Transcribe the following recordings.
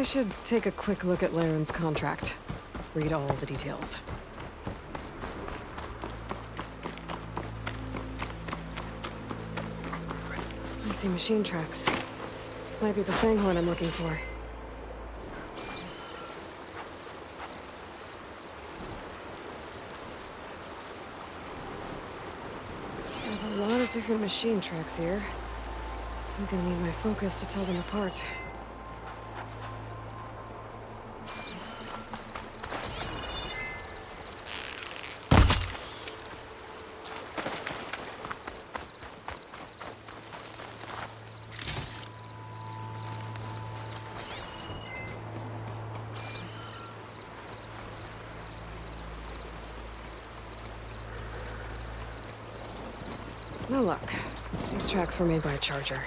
should take a quick look at Laren's contract. Read all the details. I see machine tracks. Might be the Fanghorn I'm looking for. There's a lot of different machine tracks here. I'm gonna need my focus to tell them apart. No luck. These tracks were made by a charger.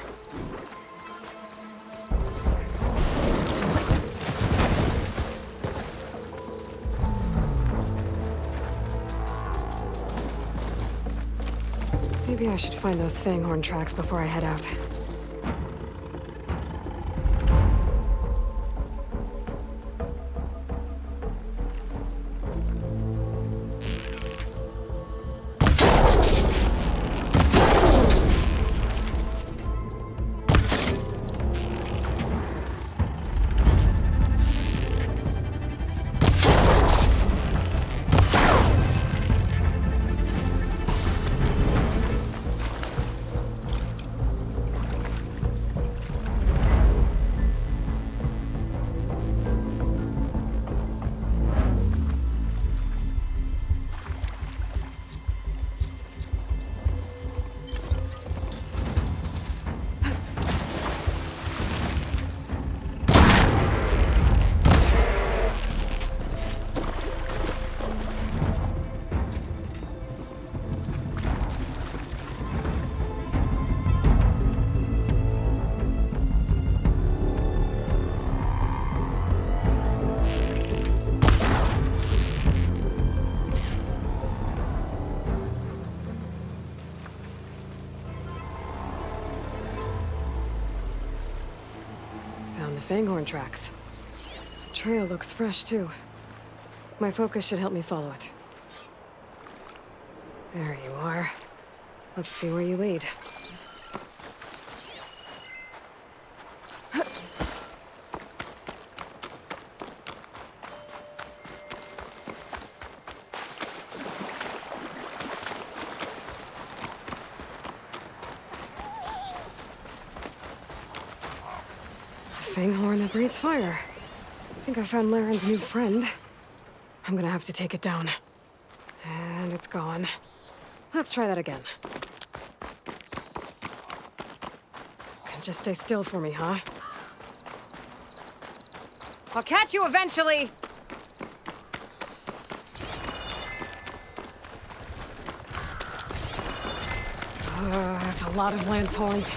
Maybe I should find those Fanghorn tracks before I head out. Fanghorn tracks. The trail looks fresh, too. My focus should help me follow it. There you are. Let's see where you lead. Fanghorn that breathes fire. I think I found Laren's new friend. I'm gonna have to take it down. And it's gone. Let's try that again. Can just stay still for me, huh? I'll catch you eventually! That's a lot of lance horns.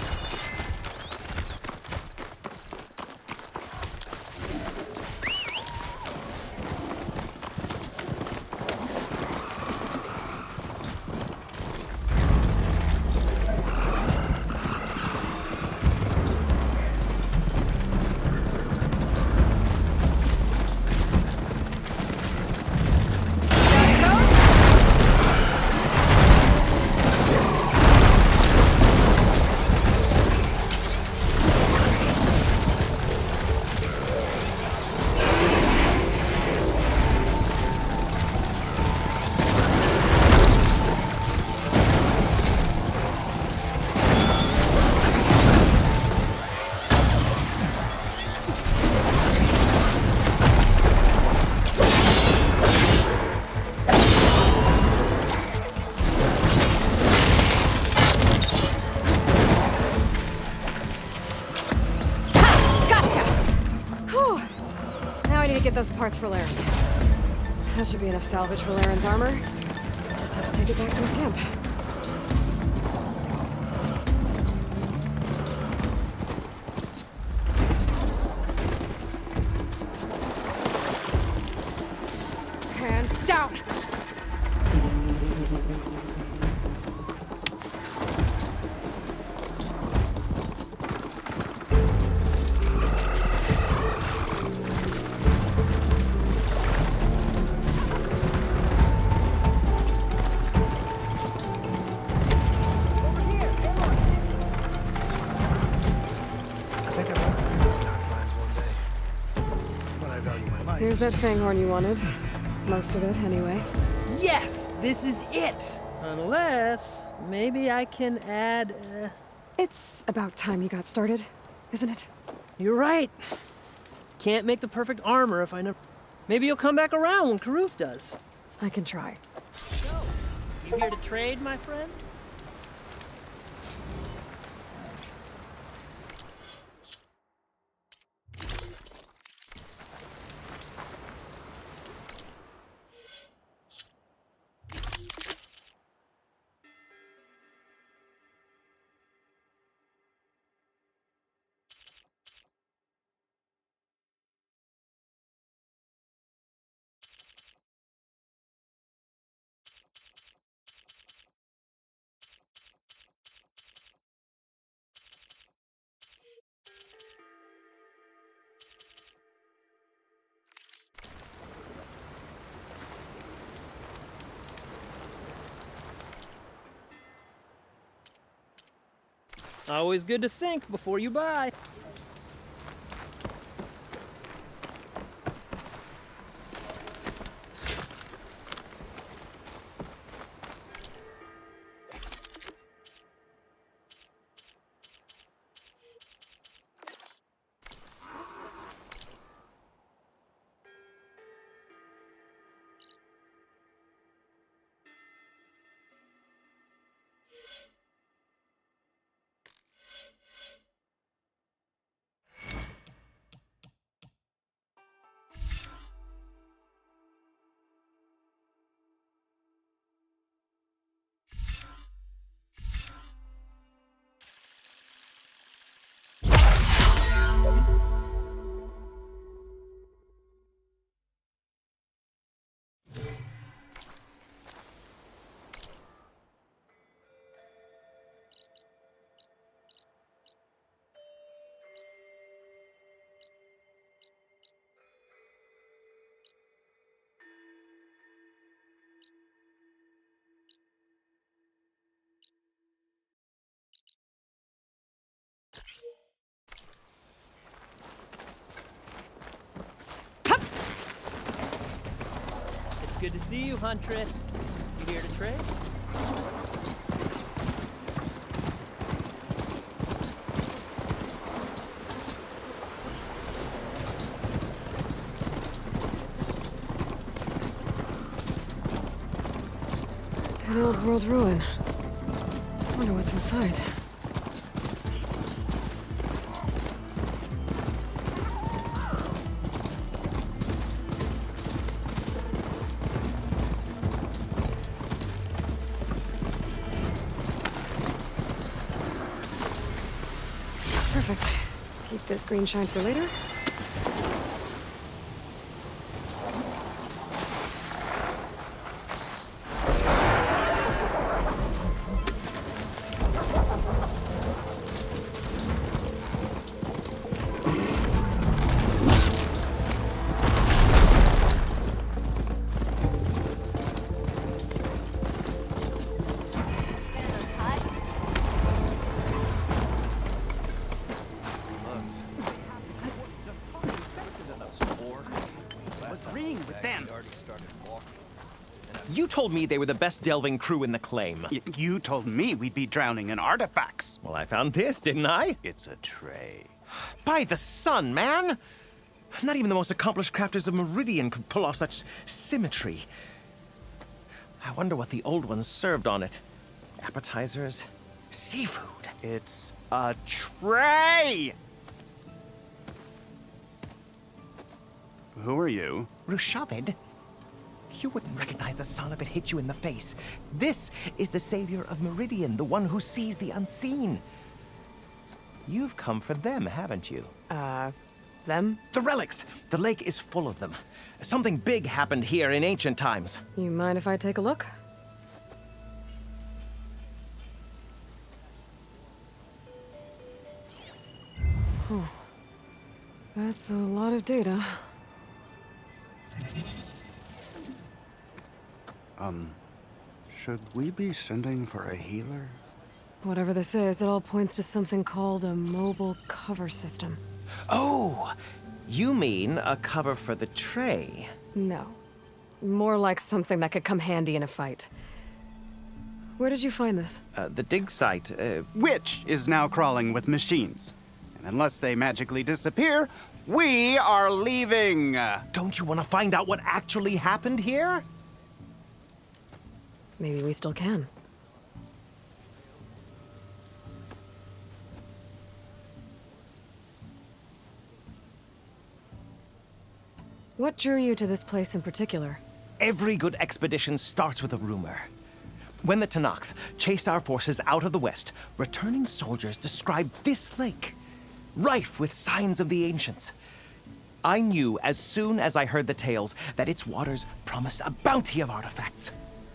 Get those parts for Laren. That should be enough salvage for Laren's armor. Just have to take it back to his camp. And down! that fanghorn you wanted. Most of it, anyway. Yes! This is it! Unless, maybe I can add, It's about time you got started, isn't it? You're right. Can't make the perfect armor if I never... Maybe you'll come back around when Karuf does. I can try. So, you here to trade, my friend? Always good to think before you buy. It's good to see you, Huntress. You here to trade? An old world ruin. Wonder what's inside. Perfect. Keep this green shine for later. You told me they were the best delving crew in the claim. You told me we'd be drowning in artifacts. Well, I found this, didn't I? It's a tray. By the sun, man! Not even the most accomplished crafters of Meridian could pull off such symmetry. I wonder what the old ones served on it. Appetizers? Seafood? It's a tray! Who are you? Rushavid? You wouldn't recognize the son if it hit you in the face. This is the savior of Meridian, the one who sees the unseen. You've come for them, haven't you? Them? The relics! The lake is full of them. Something big happened here in ancient times. You mind if I take a look? Oh. That's a lot of data. Should we be sending for a healer? Whatever this is, it all points to something called a mobile cover system. Oh! You mean a cover for the tray? No. More like something that could come handy in a fight. Where did you find this? The dig site, Which is now crawling with machines. And unless they magically disappear, we are leaving. Don't you want to find out what actually happened here? Maybe we still can. What drew you to this place in particular? Every good expedition starts with a rumor. When the Tenakth chased our forces out of the west, returning soldiers described this lake, rife with signs of the ancients. I knew as soon as I heard the tales that its waters promised a bounty of artifacts.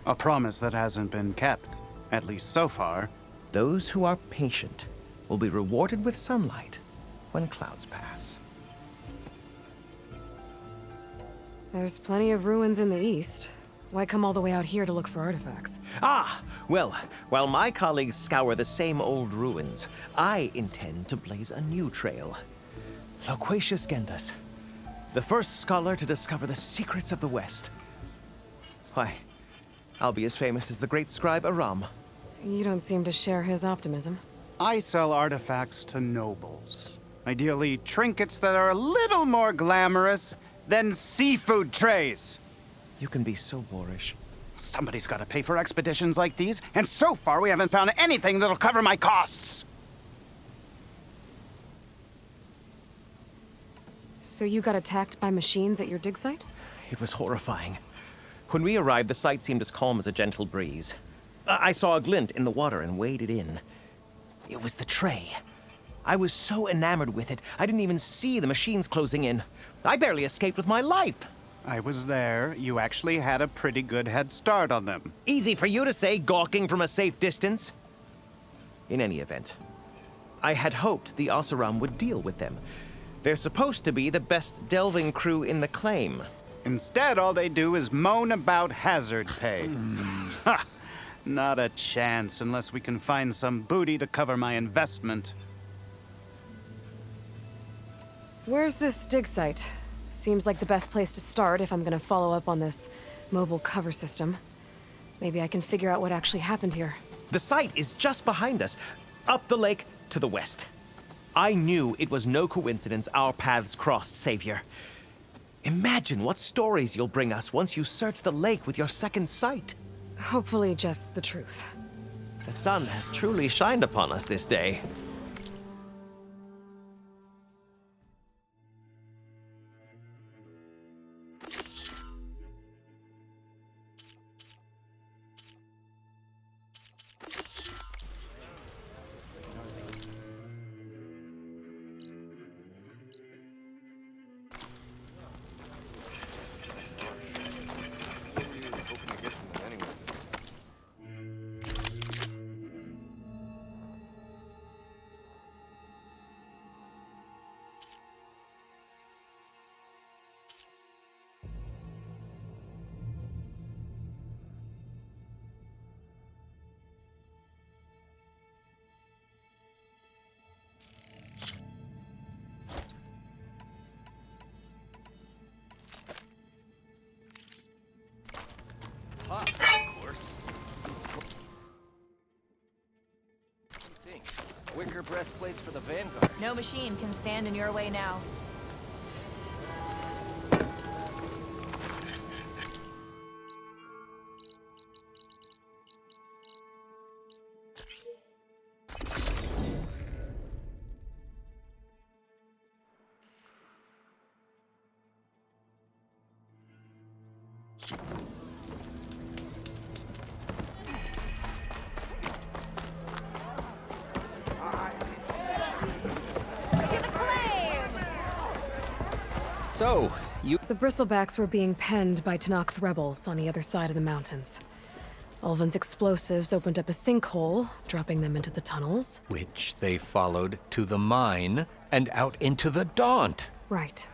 A promise that hasn't been kept, at least so far. Those who are patient will be rewarded with sunlight when clouds pass. There's plenty of ruins in the east. Why come all the way out here to look for artifacts? Ah, well, while my colleagues scour the same old ruins, I intend to blaze a new trail. Loquacious Gendas, the first scholar to discover the secrets of the West. Why, I'll be as famous as the great scribe Aram. You don't seem to share his optimism. I sell artifacts to nobles. Ideally, trinkets that are a little more glamorous than seafood trays. You can be so boorish. Somebody's got to pay for expeditions like these, and so far we haven't found anything that'll cover my costs. So you got attacked by machines at your dig site? It was horrifying. When we arrived, the sight seemed as calm as a gentle breeze. I saw a glint in the water and waded in. It was the tray. I was so enamored with it, I didn't even see the machines closing in. I barely escaped with my life. I was there. You actually had a pretty good head start on them. Easy for you to say, gawking from a safe distance. In any event, I had hoped the Oseram would deal with them. They're supposed to be the best delving crew in the claim. Instead, all they do is moan about hazard pay. Ha! Not a chance unless we can find some booty to cover my investment. Where's this dig site? Seems like the best place to start if I'm gonna follow up on this mobile cover system. Maybe I can figure out what actually happened here. The site is just behind us, up the lake to the west. I knew it was no coincidence our paths crossed, Savior. Imagine what stories you'll bring us once you search the lake with your second sight. Hopefully just the truth. The sun has truly shined upon us this day. Wicker breastplates for the Vanguard. No machine can stand in your way now. So, you... The bristlebacks were being penned by Tenakth rebels on the other side of the mountains. Ulvin's explosives opened up a sinkhole, dropping them into the tunnels. Which they followed to the mine and out into the Daunt. Right.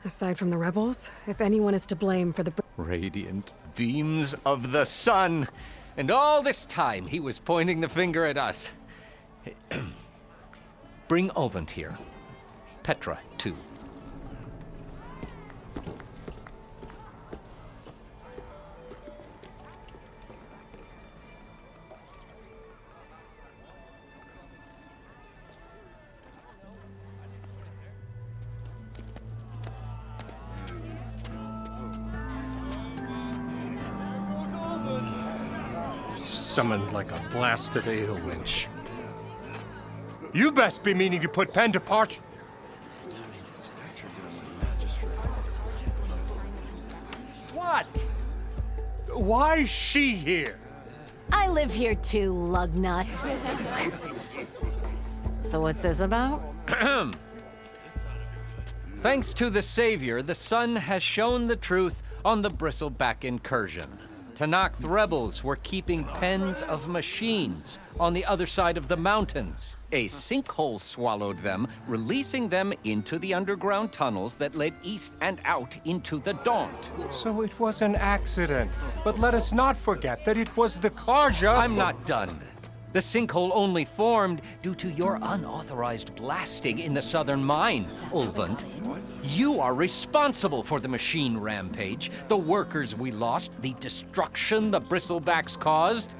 Aside from the rebels, if anyone is to blame for the... Radiant beams of the sun. And all this time he was pointing the finger at us. Bring Ulvin here. Petra, too. summoned like a blasted ale winch. You best be meaning to put pen to parch. What? Why is she here? I live here too, lugnut. So what's this about? Thanks to the Savior, the Sun has shown the truth on the Bristleback incursion. Tanakh rebels were keeping pens of machines on the other side of the mountains. A sinkhole swallowed them, releasing them into the underground tunnels that led east and out into the Daunt. So it was an accident. But let us not forget that it was the Karja. I'm not done. The sinkhole only formed due to your unauthorized blasting in the southern mine, Ulvant. You are responsible for the machine rampage, the workers we lost, the destruction the Bristlebacks caused.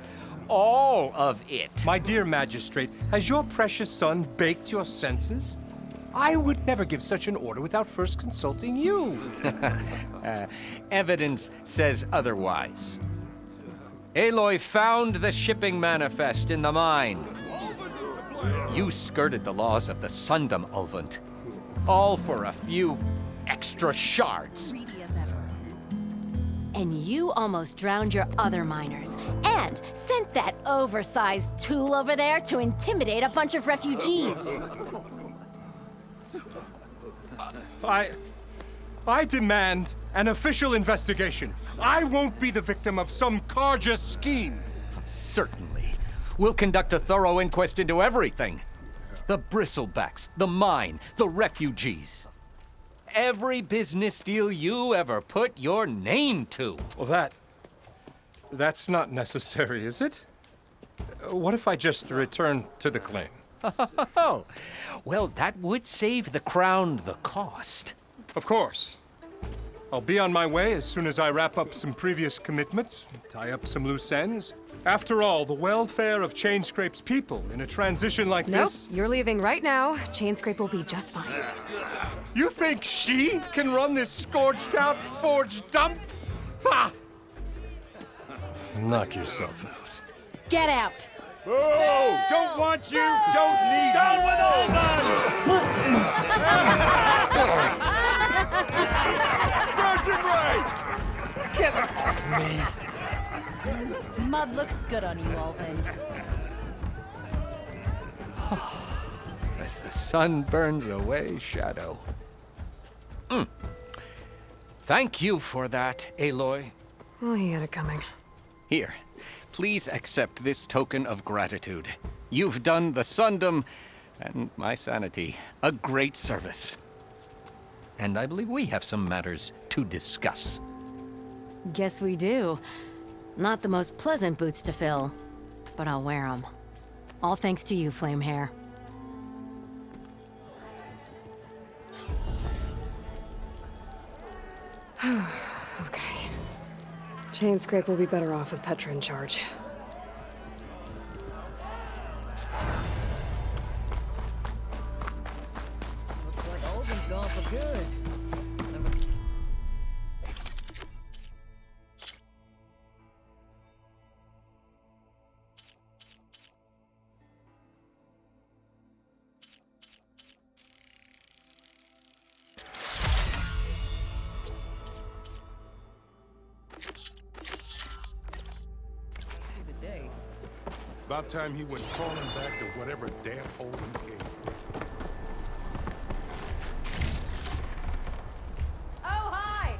All of it. My dear magistrate, has your precious son baked your senses? I would never give such an order without first consulting you. Evidence says otherwise. Aloy found the shipping manifest in the mine. You skirted the laws of the Sundom, Ulvant. All for a few extra shards. And you almost drowned your other miners. And sent that oversized tool over there to intimidate a bunch of refugees. I demand an official investigation. I won't be the victim of some Karja scheme. Certainly. We'll conduct a thorough inquest into everything. The Bristlebacks, the mine, the refugees. Every business deal you ever put your name to. Well, that's not necessary, is it? What if I just return to the claim? Oh, well, that would save the crown the cost. Of course. I'll be on my way as soon as I wrap up some previous commitments, tie up some loose ends. After all, the welfare of Chainscrape's people in a transition like Nope, this... you're leaving right now. Chainscrape will be just fine. You think she can run this scorched-out forged dump? Ha! Knock yourself out. Get out! Oh, don't want you, don't need Down with all Sergeant Wright! Get off me! Mud looks good on you, Ulvand. As the sun burns away shadow. Thank you for that, Aloy. Oh, he had it coming. Here, please accept this token of gratitude. You've done the Sundom and my sanity a great service. And I believe we have some matters to discuss. Guess we do. Not the most pleasant boots to fill, but I'll wear them. All thanks to you, Flamehair. Okay. Chainscrape will be better off with Petra in charge. Looks like Ulvin's gone for good. About time he went crawling back to whatever damn hole he came. Oh, hi!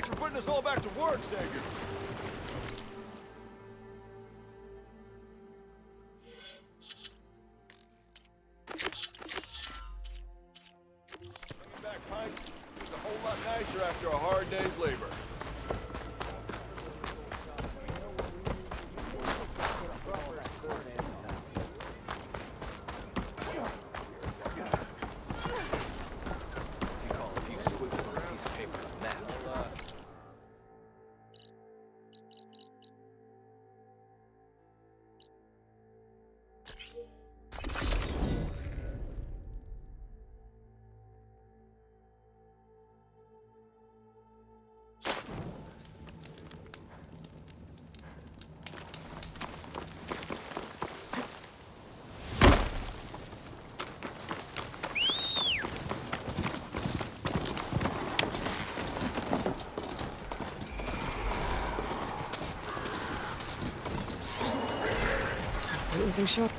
Thanks for putting us all back to work, Sager. Bringing back pints is a whole lot nicer after a hard day's labor. Losing shot.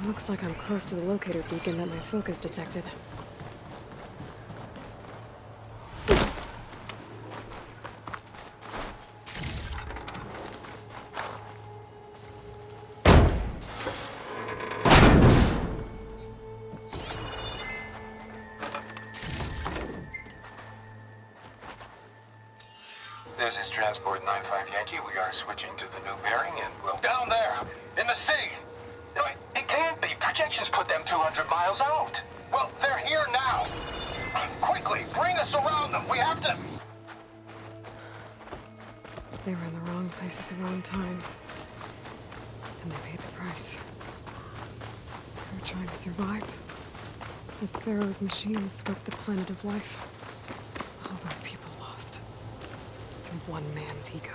Looks like I'm close to the locator beacon that my focus detected. This is Transport 95 Yankee. We are switching to the new bearing and we'll... Down there! In the sea! No, it can't be. Projections put them 200 miles out. Well, they're here now. Quickly, bring us around them. We have to... They were in the wrong place at the wrong time. And they paid the price. They were trying to survive. As Pharaoh's machines swept the planet of life. All those people lost. with one man's ego.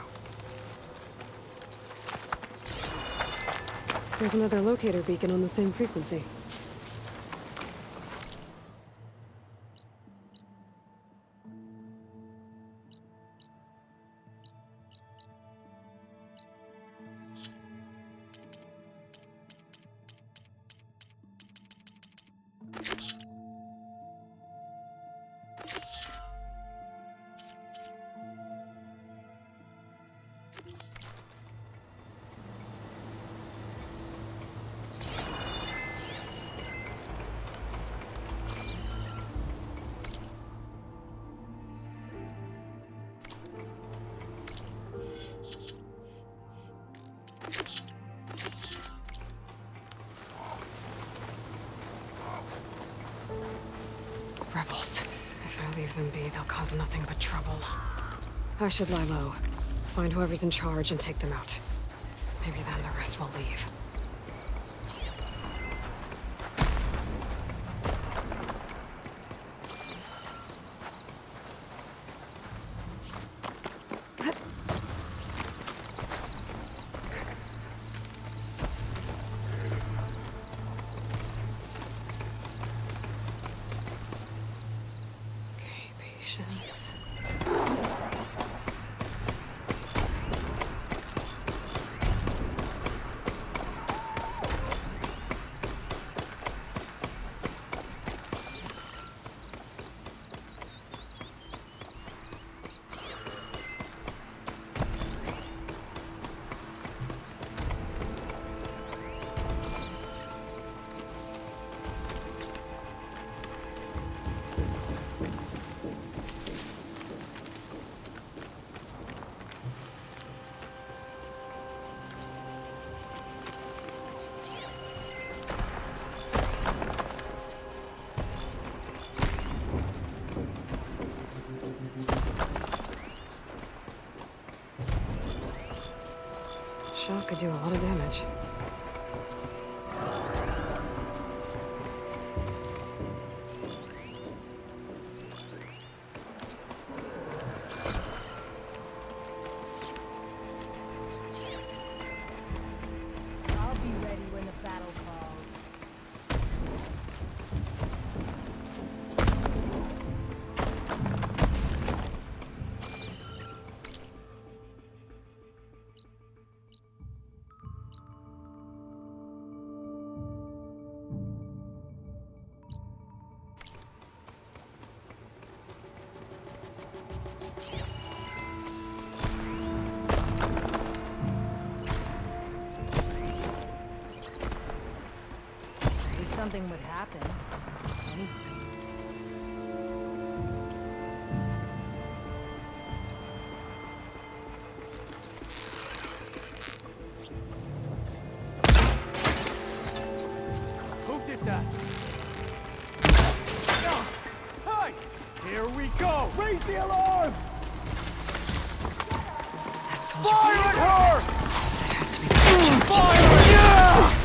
There's another locator beacon on the same frequency. Rebels. If I leave them be, they'll cause nothing but trouble. I should lie low, find whoever's in charge and take them out. Maybe then the rest will leave. Shot could do a lot of damage. I'll be ready when the battle calls. Something would happen. Anyway. Who did that? Hey! Here we go! Raise the alarm! That soldier. Fire at her! That has to be the Fire! Yeah!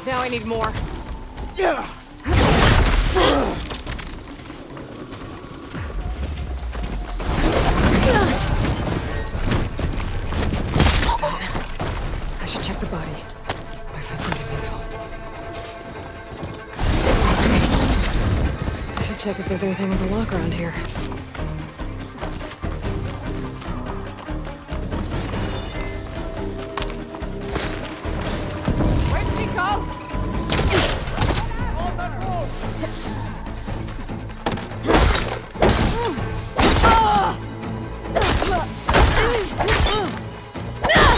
Now I need more. Yeah. Done. I should check the body. Might find something useful. I should check if there's anything with a lock around here. Where'd she go?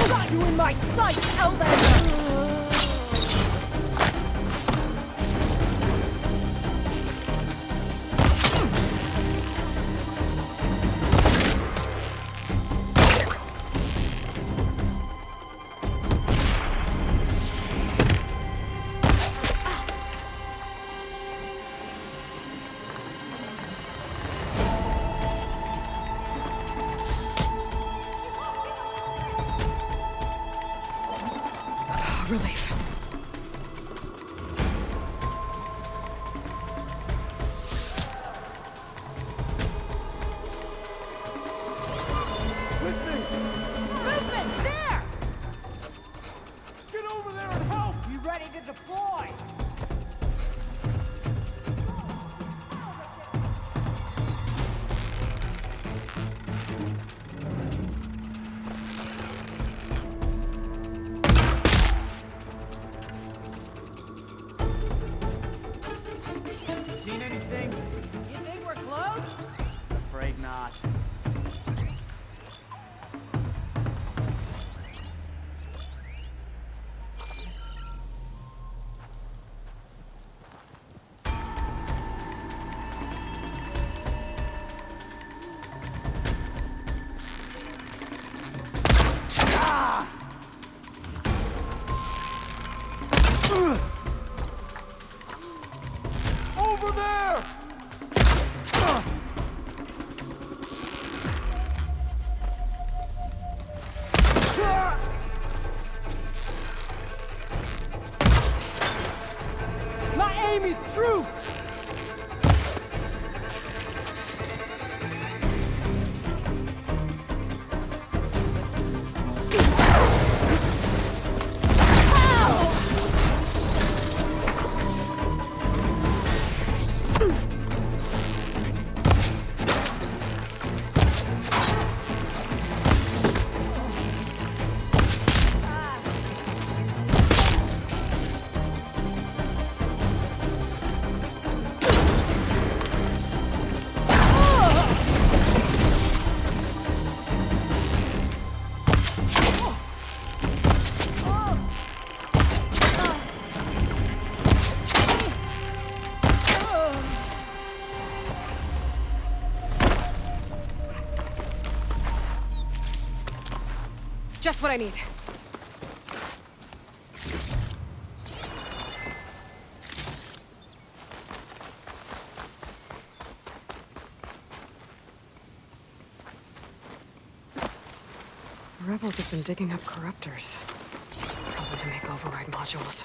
Got you in my sight, Elven! relief. Movement! There! Get over there and help! You ready to deploy? Seen anything? You think we're close? Afraid not. Over there! My aim is true! Just what I need. The rebels have been digging up corruptors. Probably to make override modules.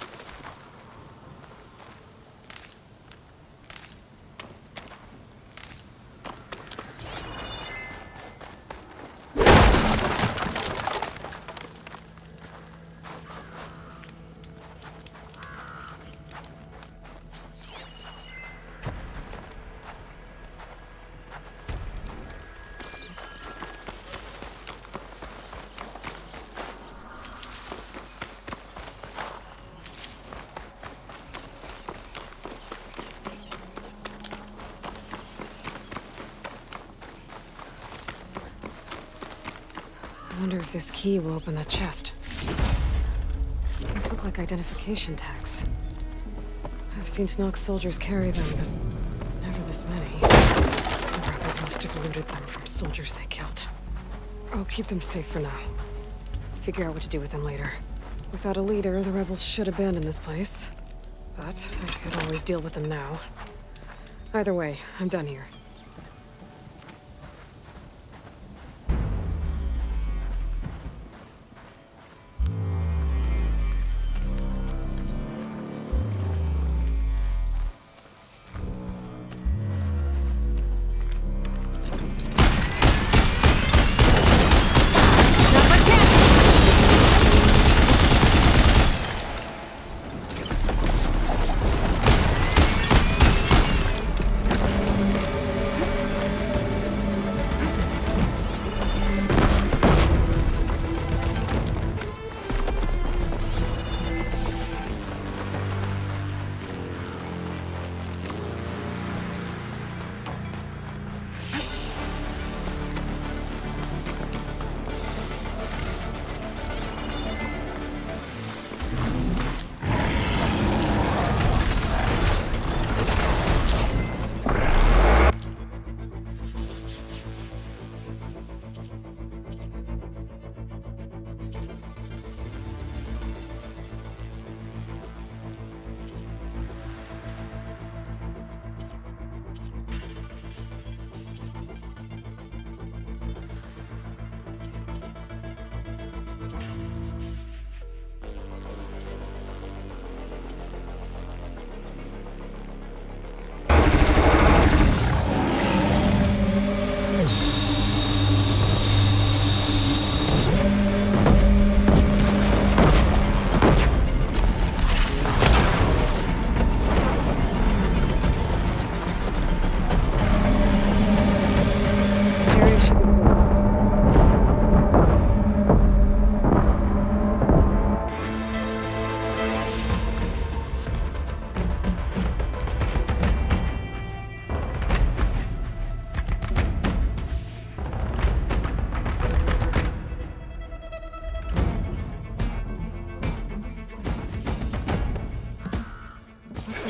I wonder if this key will open that chest. These look like identification tags. I've seen Nox soldiers carry them, but never this many. The rebels must have looted them from soldiers they killed. I'll keep them safe for now. Figure out what to do with them later. Without a leader, the rebels should abandon this place. But I could always deal with them now. Either way, I'm done here.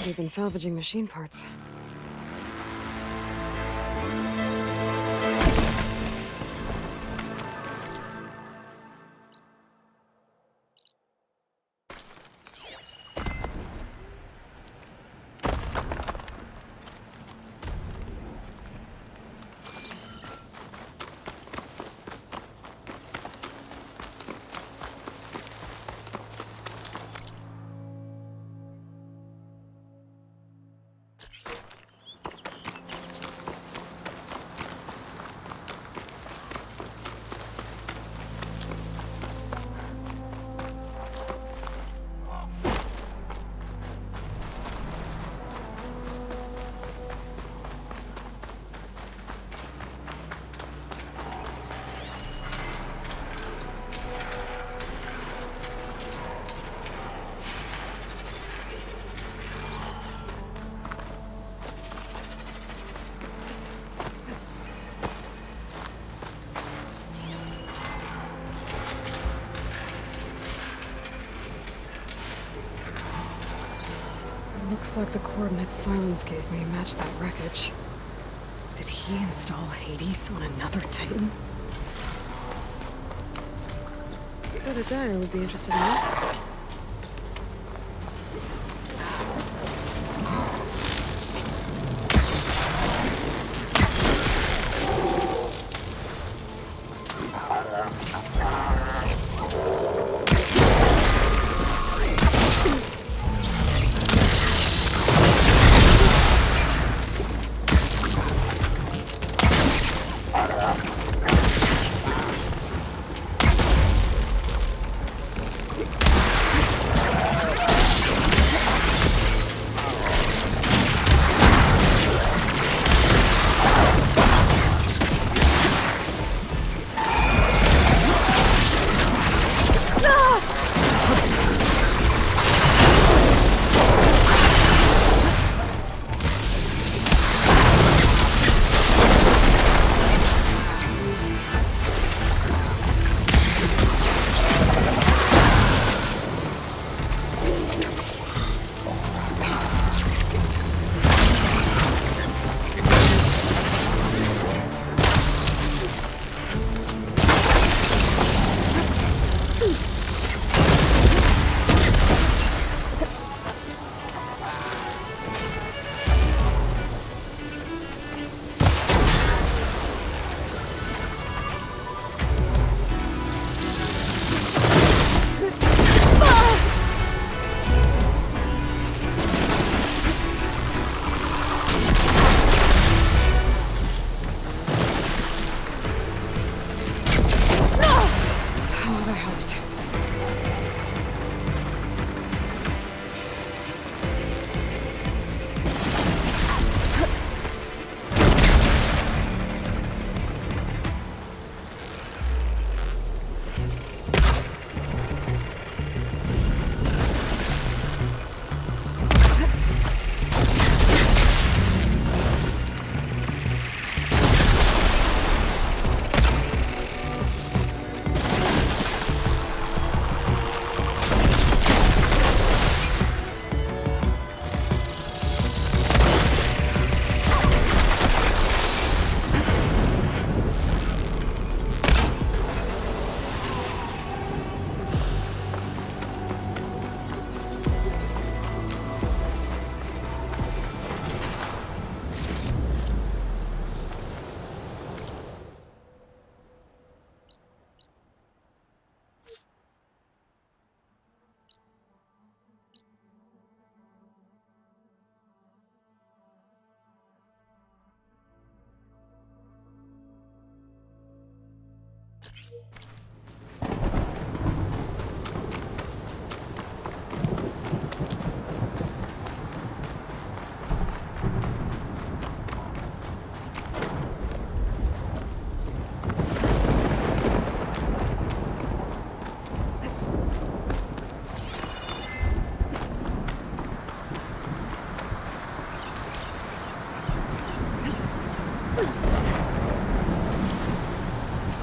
They've been salvaging machine parts. Looks like the coordinates Silence gave me match that wreckage. Did he install Hades on another Titan? I bet a dyer would be interested in this.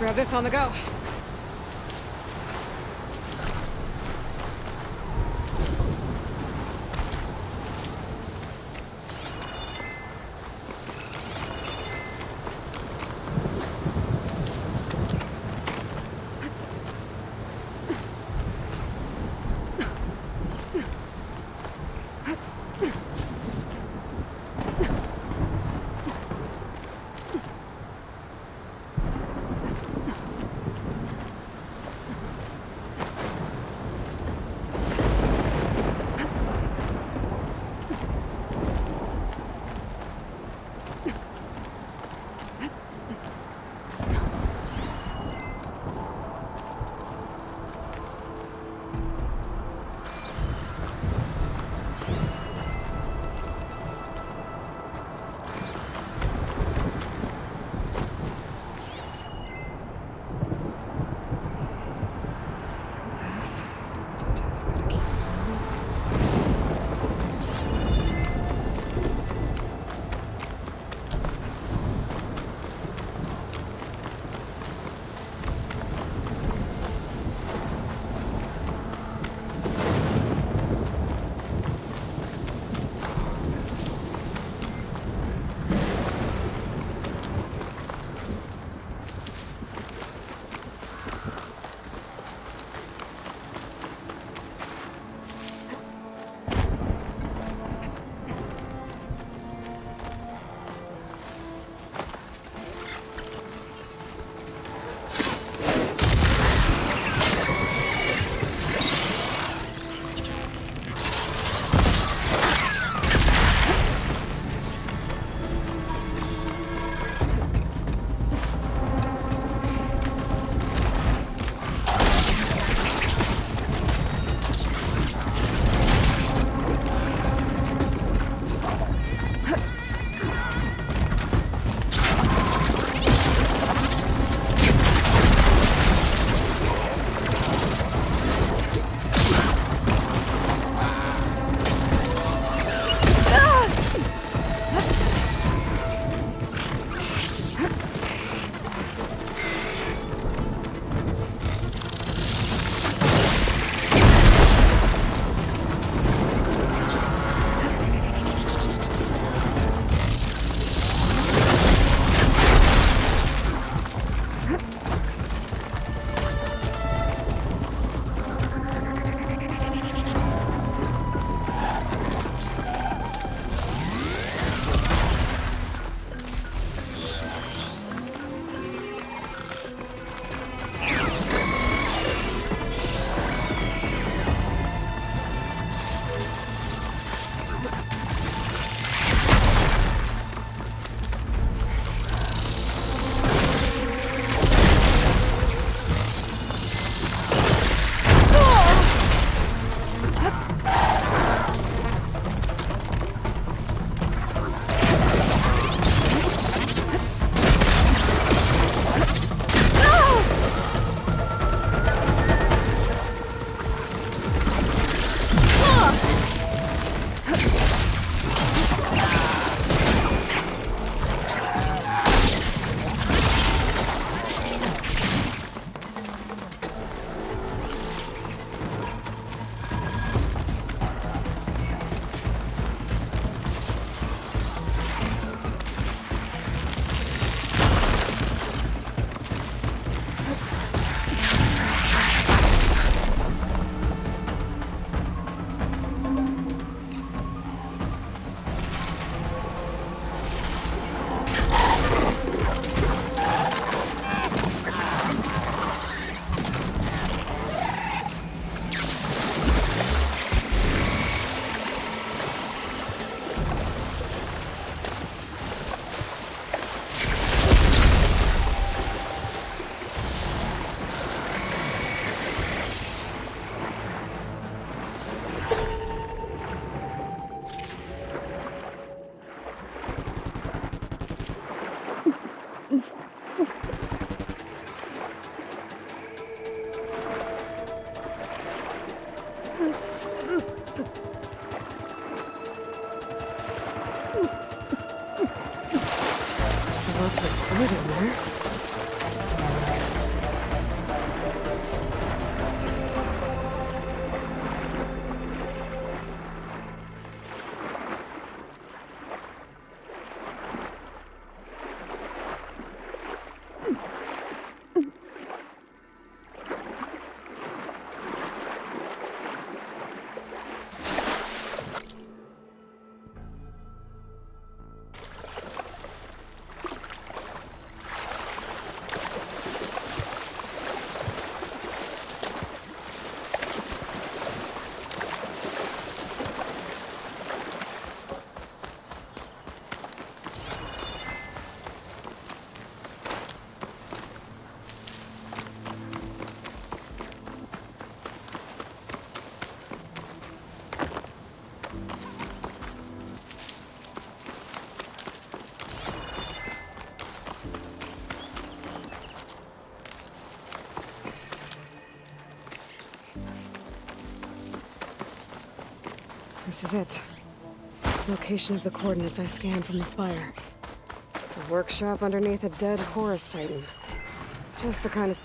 Grab this on the go. This is it. Location of the coordinates I scanned from the spire. A workshop underneath a dead Horus Titan. Just the kind of...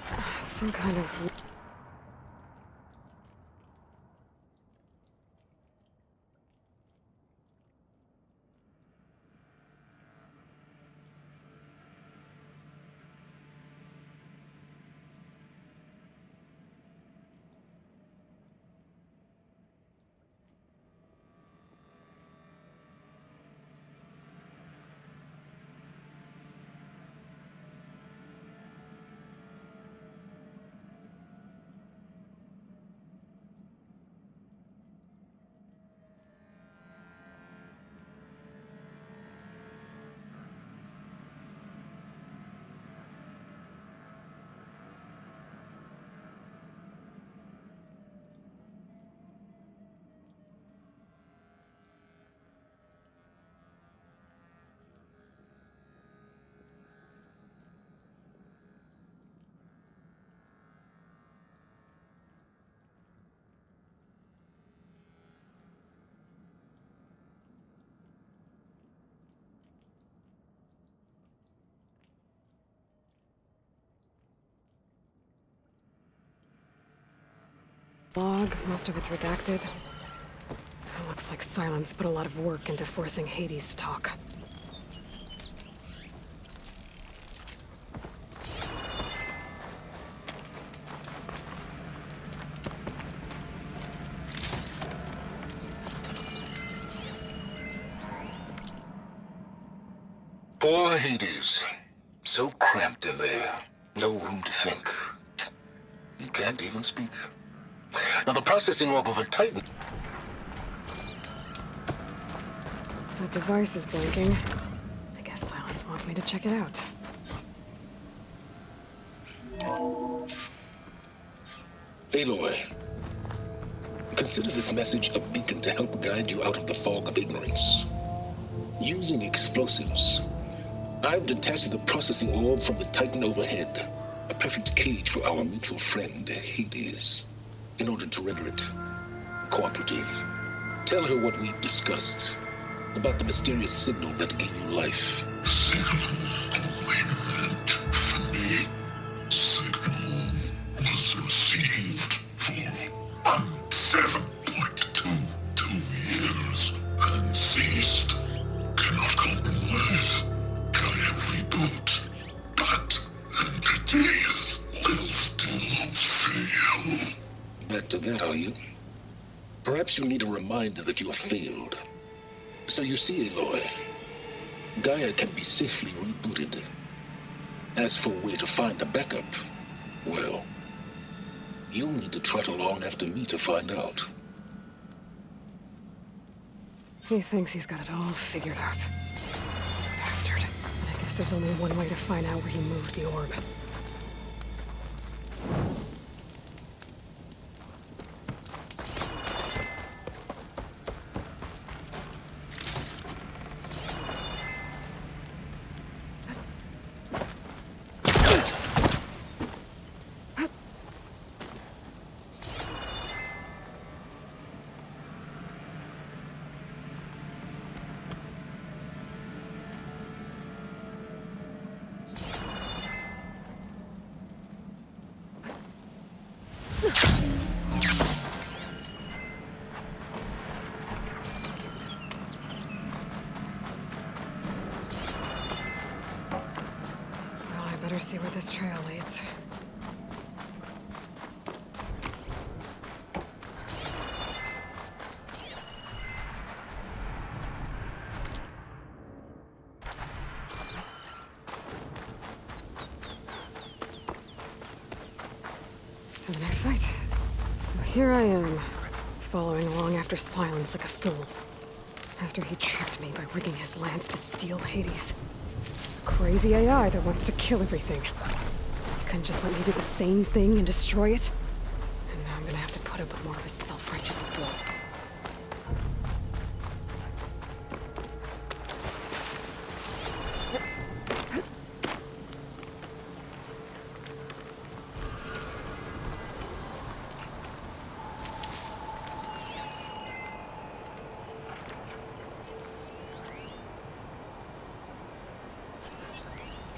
some kind of... log, most of it's redacted. It looks like Silence put a lot of work into forcing Hades to talk. Poor Hades. So cramped in there. No room to think. He can't even speak. Now the processing orb of a Titan... That device is blinking. I guess Silence wants me to check it out. Aloy, consider this message a beacon to help guide you out of the fog of ignorance. Using explosives, I've detached the processing orb from the Titan overhead, a perfect cage for our mutual friend, Hades, in order to render it cooperative. Tell her what we've discussed about the mysterious signal that gave you life. Signal only meant for me. Signal was received for 7.22 years and ceased. Cannot compromise. Can reboot. But entities will still fail. Back to that, are you? Perhaps you need a reminder that you have failed. So you see, Aloy, Gaia can be safely rebooted. As for where to find a backup, well, you'll need to trot along after me to find out. He thinks he's got it all figured out. Bastard. But I guess there's only one way to find out where he moved the orb. Better see where this trail leads. For the next fight. So here I am, following along after Silence like a fool. After he tricked me by rigging his lance to steal Hades. Crazy AI that wants to kill everything. He couldn't just let me do the same thing and destroy it? And now I'm gonna have to put up with more of his self-righteous bull.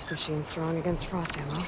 This machine's strong against frost ammo.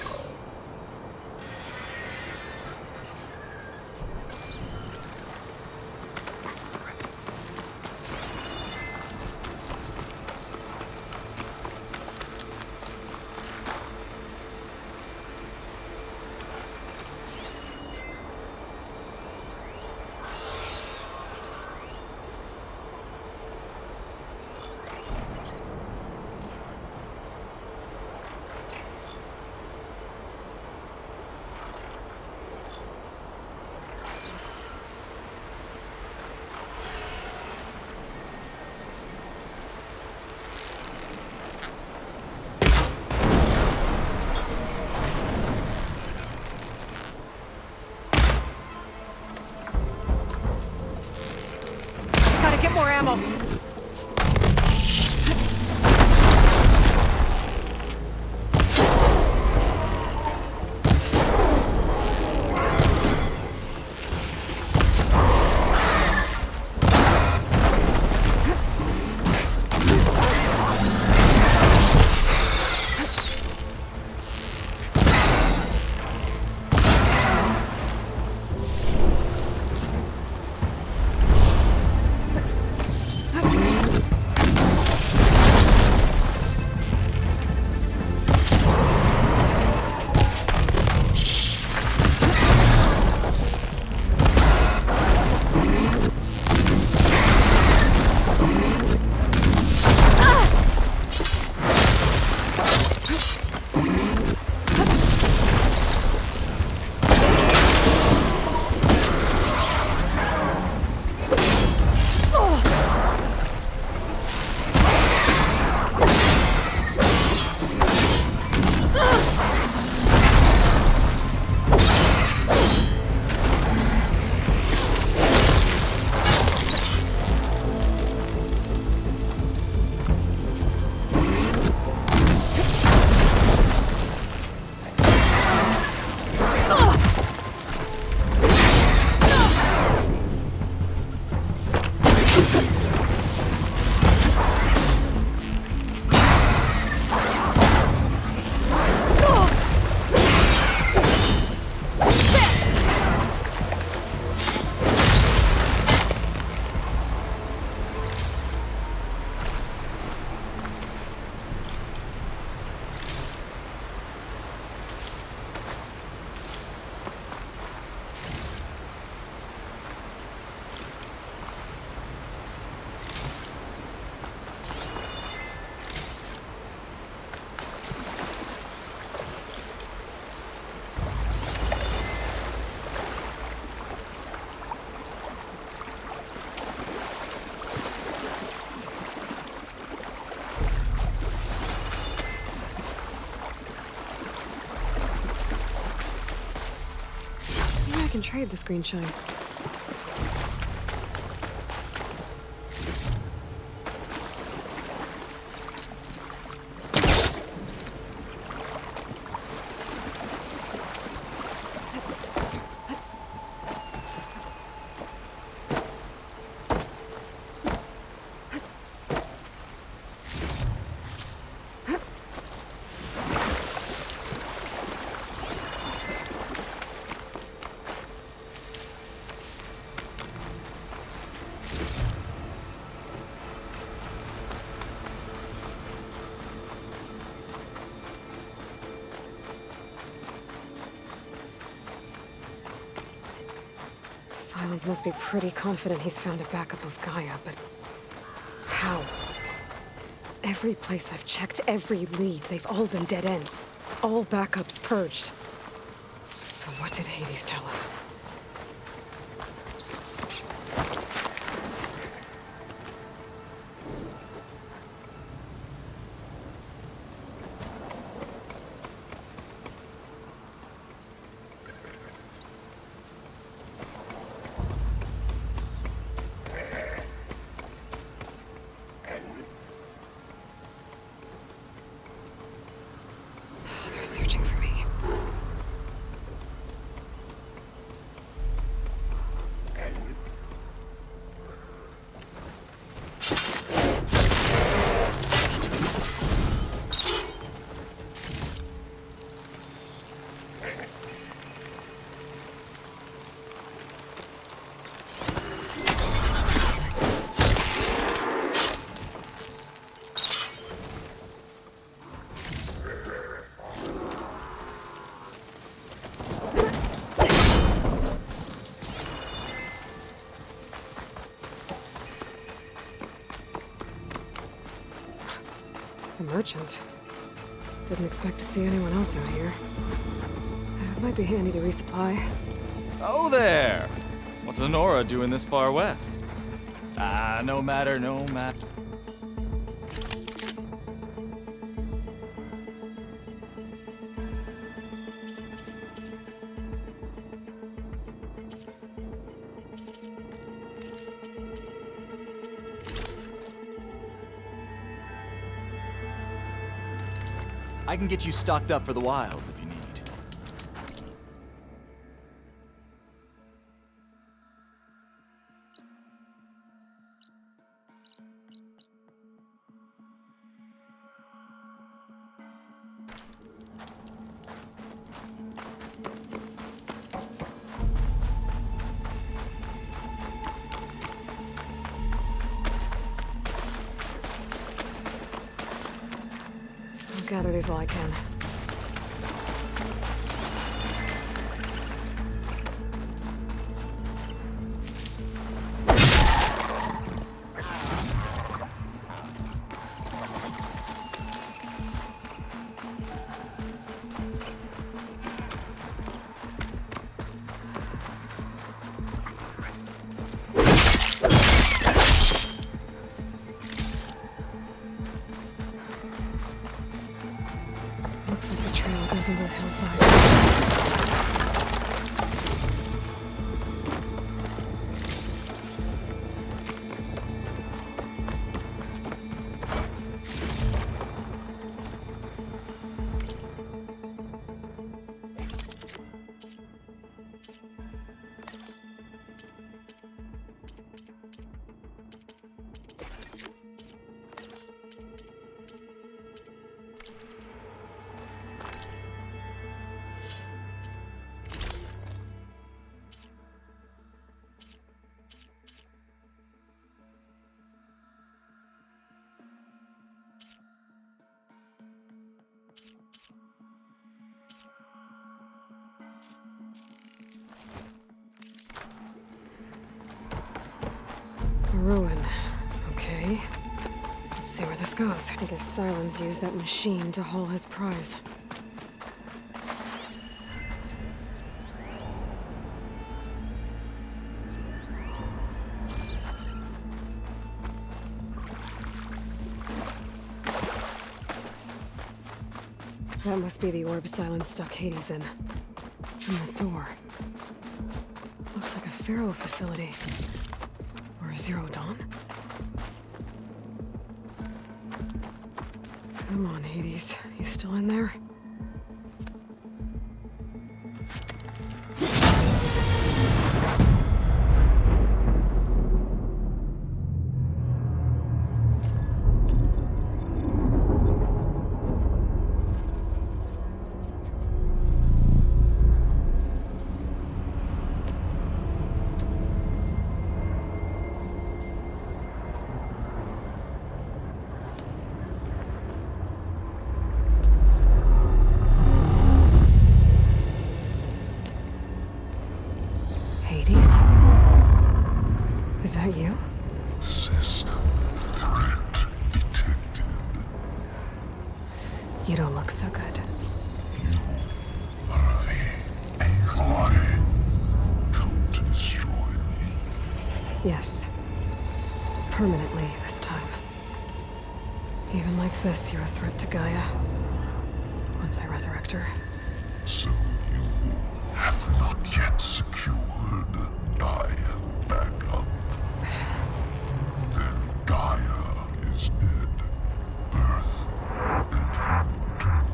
Gotta get more ammo. I can trade this green shine. Silence must be pretty confident he's found a backup of Gaia, but how? Every place I've checked, every lead, they've all been dead ends. All backups purged. So what did Hades tell him? They're searching for me. merchant. Didn't expect to see anyone else out here. It might be handy to resupply. Oh there! What's Honora doing this far west? No matter. I can get you stocked up for the wilds if you need. I'll gather these while I can. Looks like the trail goes into the hillside. A ruin. Okay. Let's see where this goes. I guess Silence used that machine to haul his prize. That must be the orb Silence stuck Hades in. And that door. Looks like a Pharaoh facility. Or Zero Dawn? Come on, Hades. You still in there? Hades? Is that you? System threat detected. You don't look so good. You are the AI come to destroy me. Yes. Permanently this time. Even like this, you're a threat to Gaia. Once I resurrect her. So you have not yet secured Gaia back up. Then Gaia is dead. Earth and Hamilton.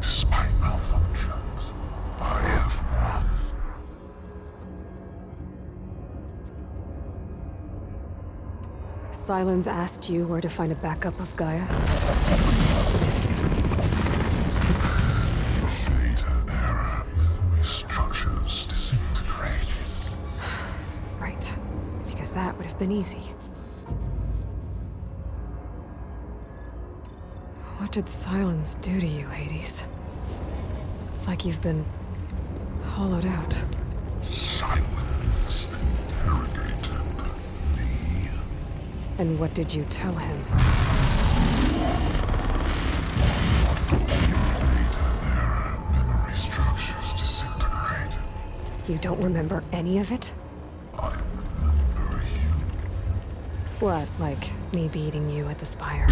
Despite malfunctions, I have won. Silence asked you where to find a backup of Gaia? Data error. Memory structures disintegrated. Right. Because that would have been easy. What did Silence do to you, Hades? It's like you've been hollowed out. Silence interrogated me. And what did you tell him? You don't remember any of it? I remember you. What, like me beating you at the Spire?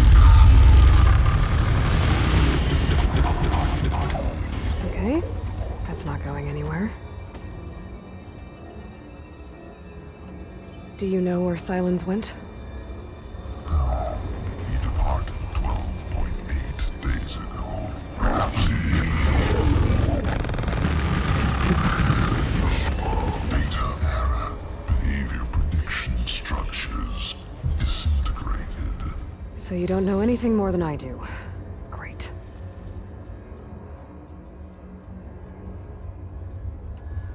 Okay, that's not going anywhere. Do you know where Silence went? No, he departed 12.8 days ago. Perhaps he... Data error. Behavior prediction structures disintegrated. So you don't know anything more than I do. Great.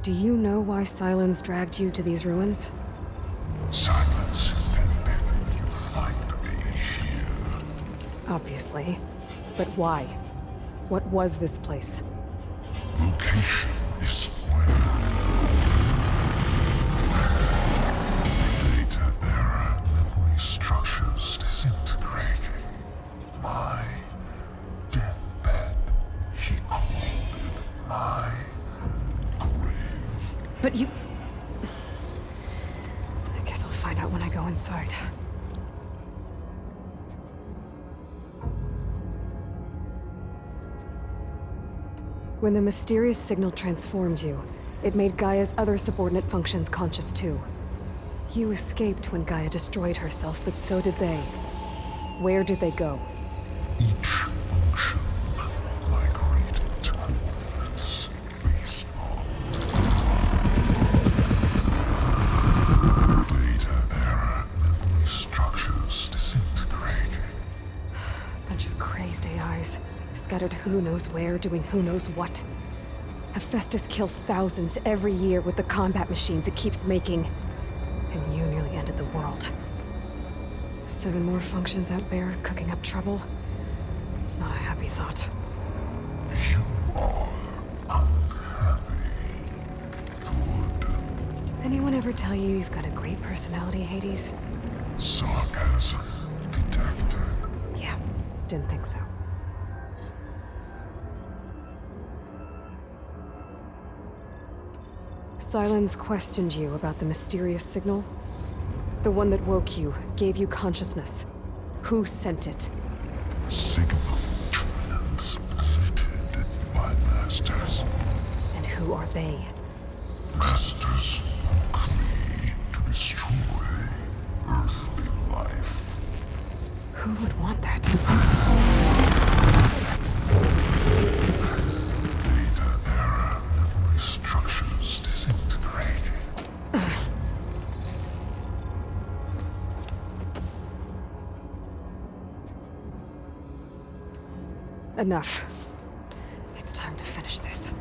Do you know why Silence dragged you to these ruins? Silence intended you find me here. Obviously. But why? What was this place? Location is square. Data error. Memory structures disintegrating. My deathbed. He called it my grave. But you... I guess I'll find out when I go inside. When the mysterious signal transformed you, it made Gaia's other subordinate functions conscious too. You escaped when Gaia destroyed herself, but so did they. Where did they go? Each function migrated to coordinates based on data error. Memory structures disintegrating. Bunch of crazed AIs, scattered who knows where, doing who knows what. Hephaestus kills thousands every year with the combat machines it keeps making. And you nearly ended the world. 7 more functions out there, cooking up trouble. It's not a happy thought. You are unhappy. Good. Anyone ever tell you you've got a great personality, Hades? Sarcasm detected. Yeah, didn't think so. Silence questioned you about the mysterious signal? The one that woke you, gave you consciousness. Who sent it? Signal transmitted by masters. And who are they? Masters woke me to destroy earthly life. Who would want that? Data error. Memory structures disintegrating. Enough. It's time to finish this.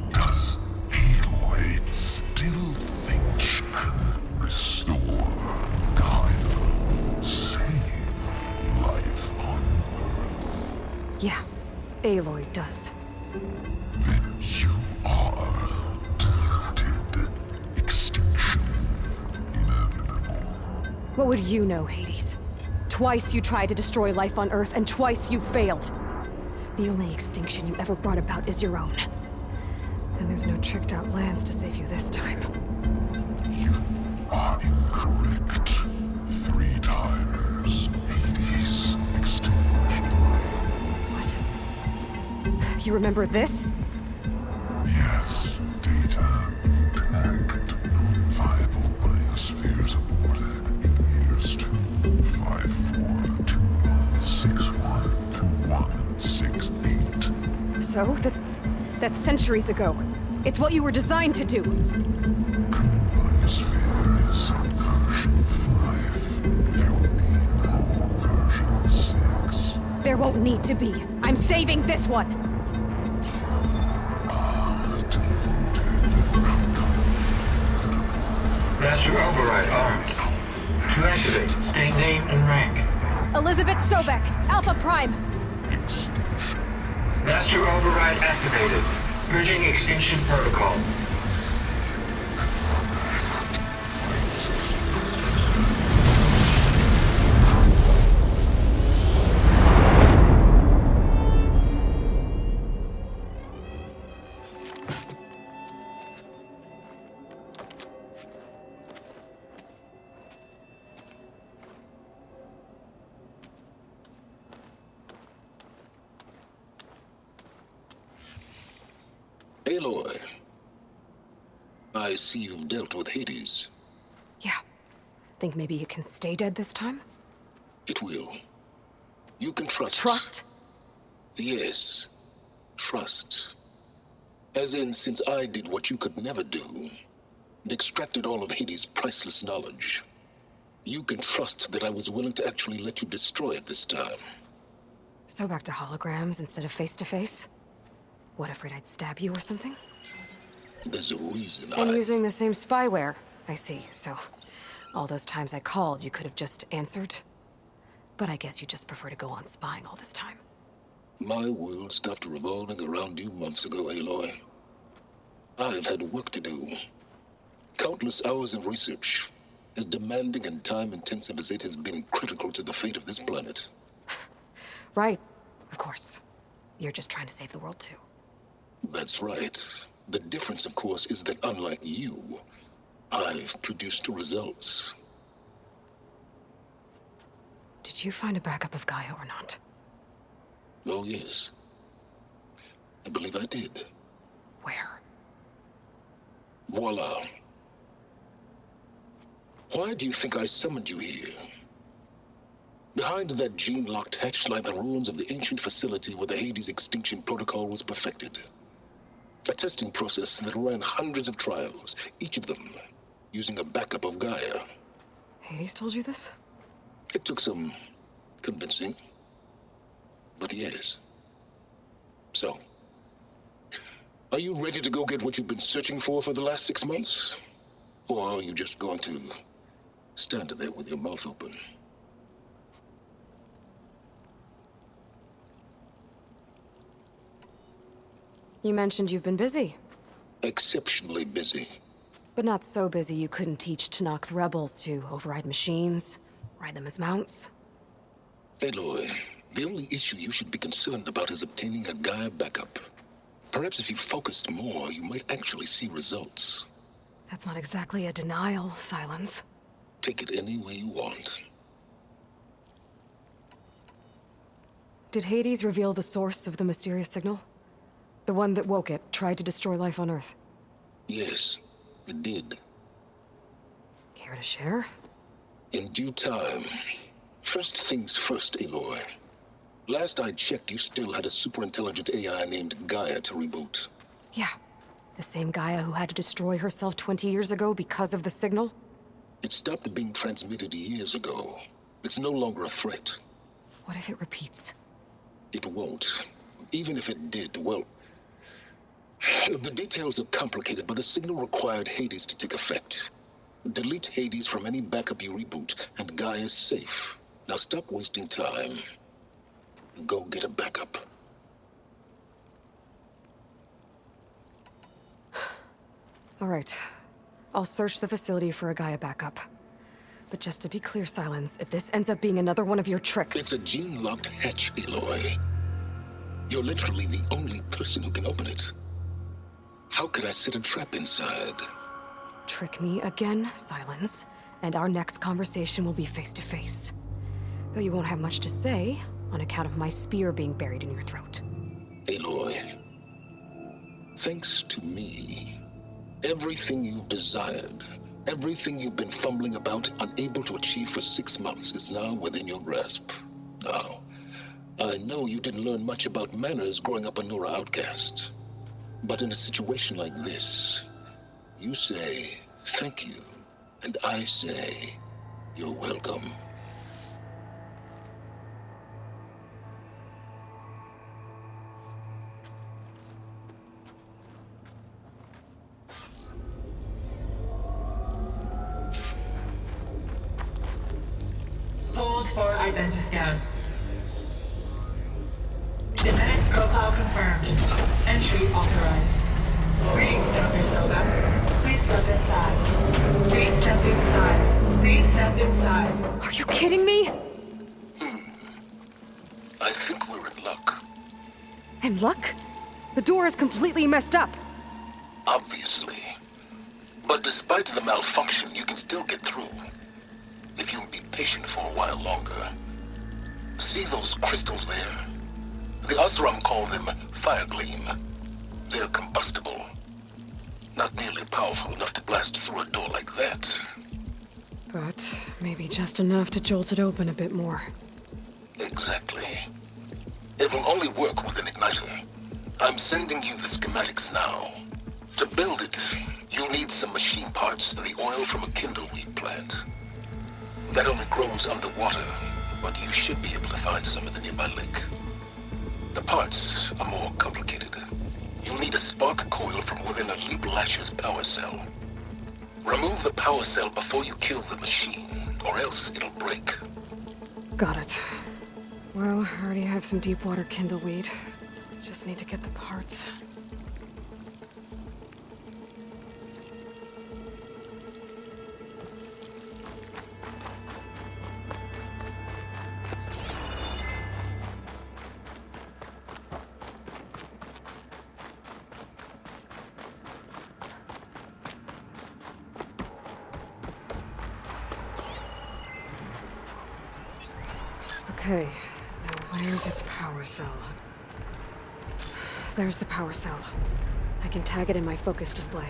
Does Aloy still think she can restore Gaia? Save life on Earth? Yeah, Aloy does. Then you are deluded. Extinction inevitable. What would you know, Hades? Twice you tried to destroy life on Earth, and twice you failed. The only extinction you ever brought about is your own. And there's no tricked-out lands to save you this time. You are incorrect. 3 times. Hades extinguished life. What? You remember this? Yes. Data intact. Non-viable biospheres aborted in years 254, 2161, 2168. So? That's centuries ago. It's what you were designed to do. Biosphere is version 5. There will be no version 6. There won't need to be. I'm saving this one! Master override armed. To activate, state name and rank. Elizabeth Sobek, Alpha Prime! Master override activated. Bridging extinction protocol. Aloy, I see you've dealt with Hades. Yeah. Think maybe you can stay dead this time? It will. You can trust. Trust? Yes. Trust. As in, since I did what you could never do, and extracted all of Hades' priceless knowledge, you can trust that I was willing to actually let you destroy it this time. So back to holograms instead of face-to-face? What, afraid I'd stab you or something? There's a reason And using the same spyware. I see, so all those times I called, you could have just answered? But I guess you just prefer to go on spying all this time. My world stopped revolving around you months ago, Aloy. I've had work to do. Countless hours of research, as demanding and time-intensive as it has been critical to the fate of this planet. Right, of course. You're just trying to save the world, too. That's right. The difference, of course, is that unlike you, I've produced results. Did you find a backup of Gaia or not? Oh, yes. I believe I did. Where? Voila. Why do you think I summoned you here? Behind that gene-locked hatch lie the ruins of the ancient facility where the Hades extinction protocol was perfected. A testing process that ran hundreds of trials, each of them using a backup of Gaia. Hades told you this? It took some convincing, but yes. So, are you ready to go get what you've been searching for the last 6 months? Or are you just going to stand there with your mouth open? You mentioned you've been busy. Exceptionally busy. But not so busy you couldn't teach Tanakh the rebels to override machines, ride them as mounts. Aloy, the only issue you should be concerned about is obtaining a Gaia backup. Perhaps if you focused more, you might actually see results. That's not exactly a denial, Silence. Take it any way you want. Did Hades reveal the source of the mysterious signal? The one that woke it, tried to destroy life on Earth? Yes, it did. Care to share? In due time. First things first, Aloy. Last I checked, you still had a super-intelligent AI named Gaia to reboot. Yeah. The same Gaia who had to destroy herself 20 years ago because of the signal? It stopped being transmitted years ago. It's no longer a threat. What if it repeats? It won't. Even if it did, well... The details are complicated, but the signal required Hades to take effect. Delete Hades from any backup you reboot, and Gaia's safe. Now stop wasting time. Go get a backup. All right. I'll search the facility for a Gaia backup. But just to be clear, Silence, if this ends up being another one of your tricks... It's a gene-locked hatch, Aloy. You're literally the only person who can open it. How could I set a trap inside? Trick me again, Silence, and our next conversation will be face-to-face. Though you won't have much to say, on account of my spear being buried in your throat. Aloy, thanks to me, everything you desired, everything you've been fumbling about, unable to achieve for 6 months, is now within your grasp. Now, I know you didn't learn much about manners growing up a Nora outcast. But in a situation like this, you say, thank you, and I say, you're welcome. Hold for identiscan. Genetic profile confirmed. Entry authorized. Greetings, Dr. Soga. Please step inside. Please step inside. Please step inside. Are you kidding me? I think we're in luck. In luck? The door is completely messed up. Obviously. But despite the malfunction, you can still get through. If you'll be patient for a while longer. See those crystals there? The Osram call them Fire Gleam. They're combustible. Not nearly powerful enough to blast through a door like that. But maybe just enough to jolt it open a bit more. Exactly. It will only work with an igniter. I'm sending you the schematics now. To build it, you'll need some machine parts and the oil from a kindleweed plant. That only grows underwater, but you should be able to find some in the nearby lake. The parts are more complicated. You'll need a spark coil from within a Leap Lasher's power cell. Remove the power cell before you kill the machine, or else it'll break. Got it. Well, I already have some deep water kindleweed. Just need to get the parts. Okay, now where's its power cell? There's the power cell. I can tag it in my focus display.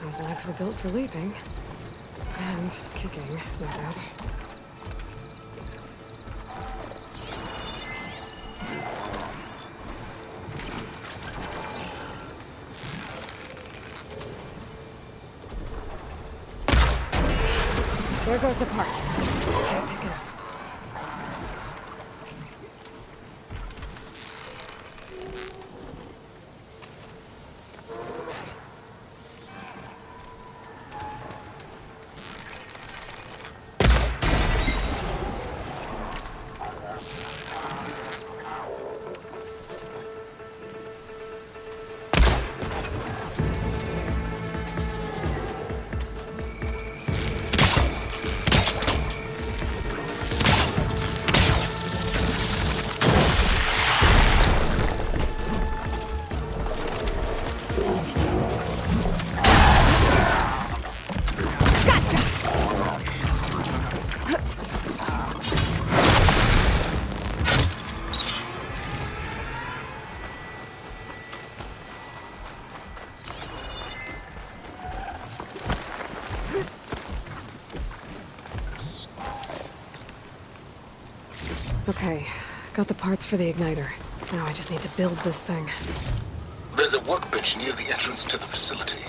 Those legs were built for leaping. And kicking, no doubt. There goes the part. Can't pick it up. Okay, got the parts for the igniter. Now I just need to build this thing. There's a workbench near the entrance to the facility.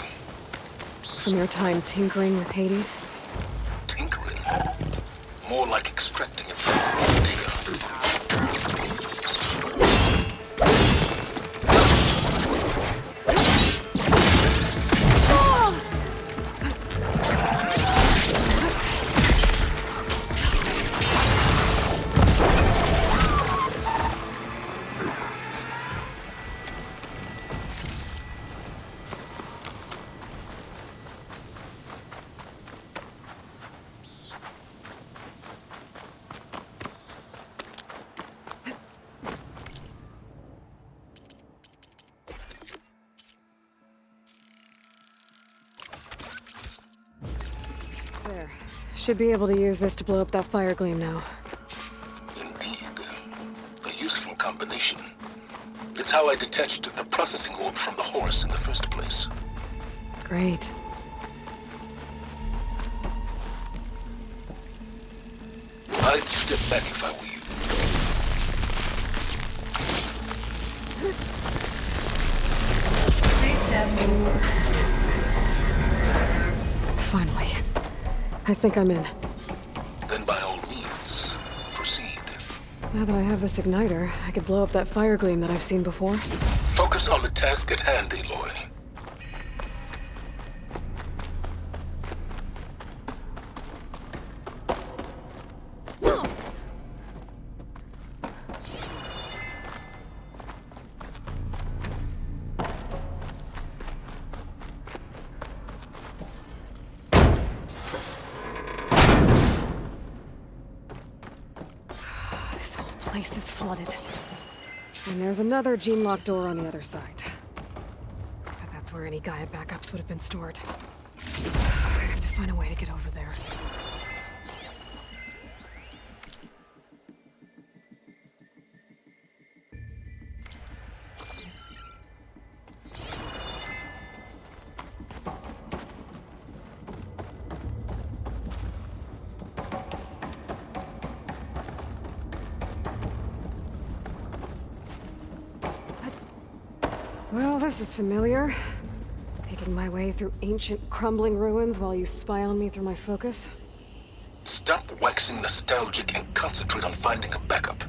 From your time tinkering with Hades? Tinkering? More like extracting a raw data. There. Should be able to use this to blow up that fire gleam now. Indeed. A useful combination. It's how I detached the processing orb from the horse in the first place. Great. I'd step back if I were Finally. I think I'm in. Then by all means, proceed. Now that I have this igniter, I could blow up that fire gleam that I've seen before. Focus on the task at hand, Aloy. flooded. And there's another gene-locked door on the other side. But that's where any Gaia backups would have been stored. I have to find a way to get over there. Well, this is familiar. Making my way through ancient, crumbling ruins while you spy on me through my focus. Stop waxing nostalgic and concentrate on finding a backup.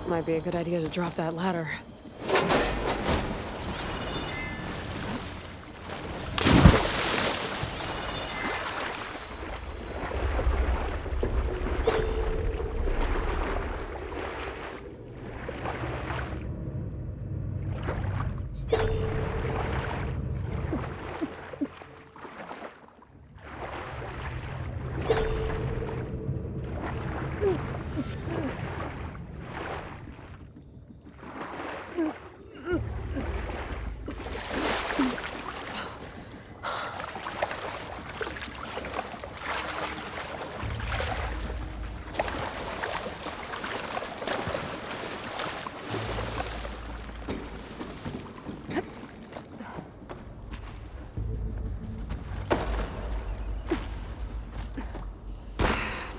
Might be a good idea to drop that ladder.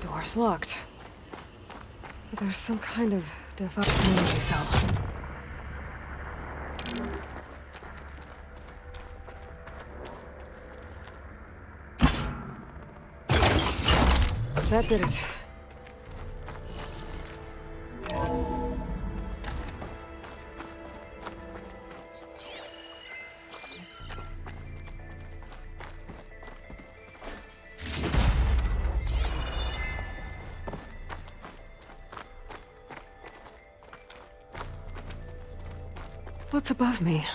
Door's locked. There's some kind of device cell. That did it. What's above me?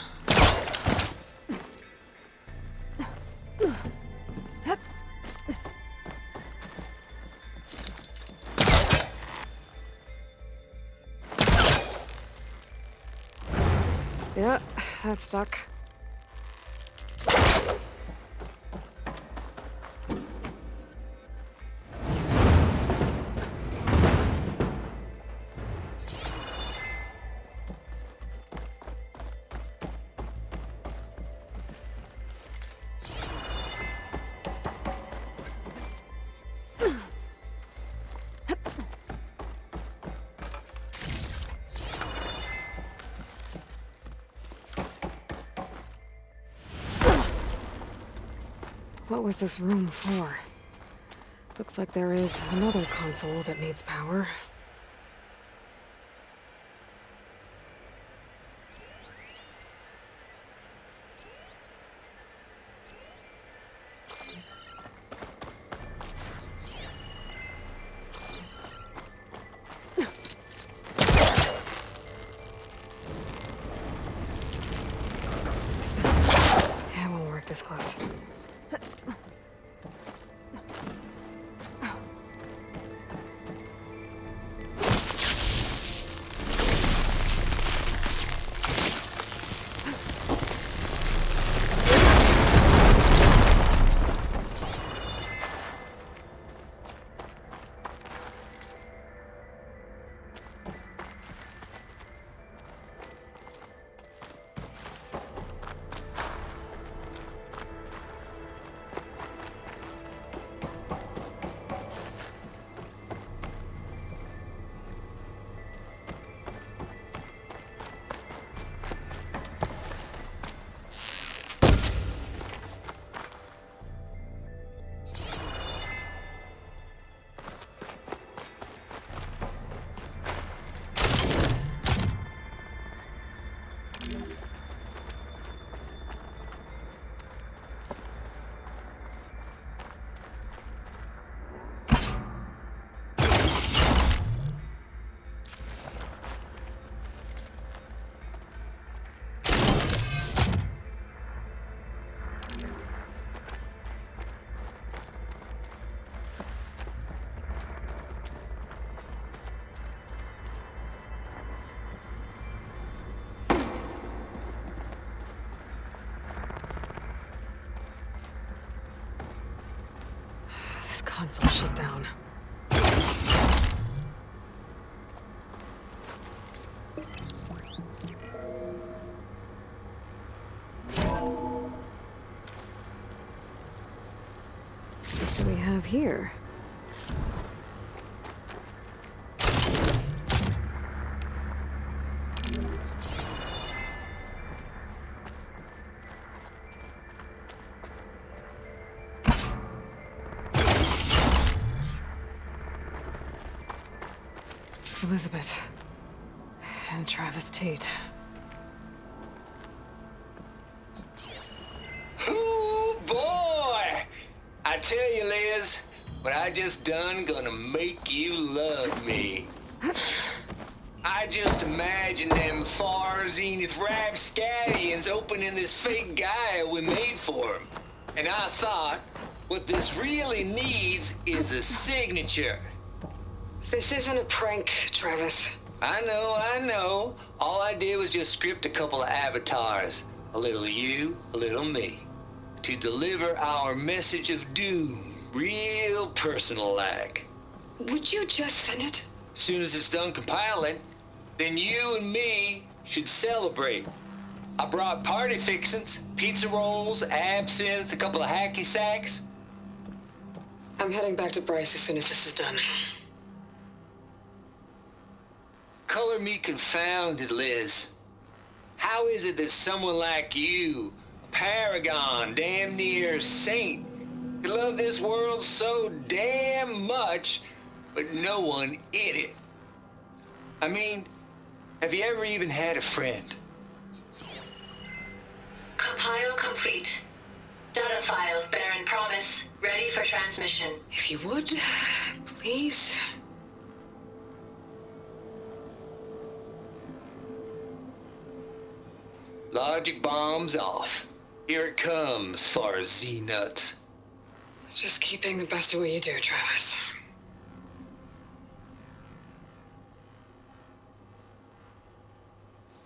Yeah, that's stuck. What was this room for? Looks like there is another console that needs power. It won't work this close. This console shut down. What do we have here? Elizabeth and Travis Tate. Ooh, boy! I tell you, Liz, what I just done gonna make you love me. I just imagine them far zenith rapscallions opening this fake guy we made for him. And I thought, what this really needs is a signature. This isn't a prank, Travis. I know. All I did was just script a couple of avatars. A little you, a little me. To deliver our message of doom, real personal-like. Would you just send it? Soon as it's done compiling, then you and me should celebrate. I brought party fixins, pizza rolls, absinthe, a couple of hacky sacks. I'm heading back to Bryce as soon as this is done. Color me confounded, Liz. How is it that someone like you, a paragon, damn near saint, We love this world so damn much, but no one in it. I mean, have you ever even had a friend? Compile complete. Data file, Baron Promise, ready for transmission. If you would, please. Logic bombs off. Here it comes, far as Z-nuts. Just keep being the best at what you do, Travis.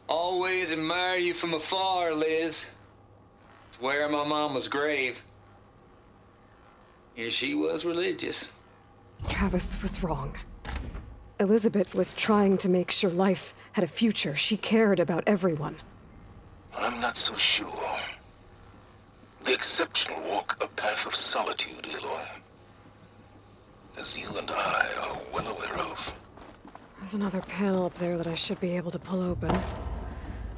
Always admire you from afar, Liz. It's where my mama's grave. And she was religious. Travis was wrong. Elizabeth was trying to make sure life had a future. She cared about everyone. I'm not so sure. The exceptional walk a path of solitude, Aloy. As you and I are well aware of. There's another panel up there that I should be able to pull open.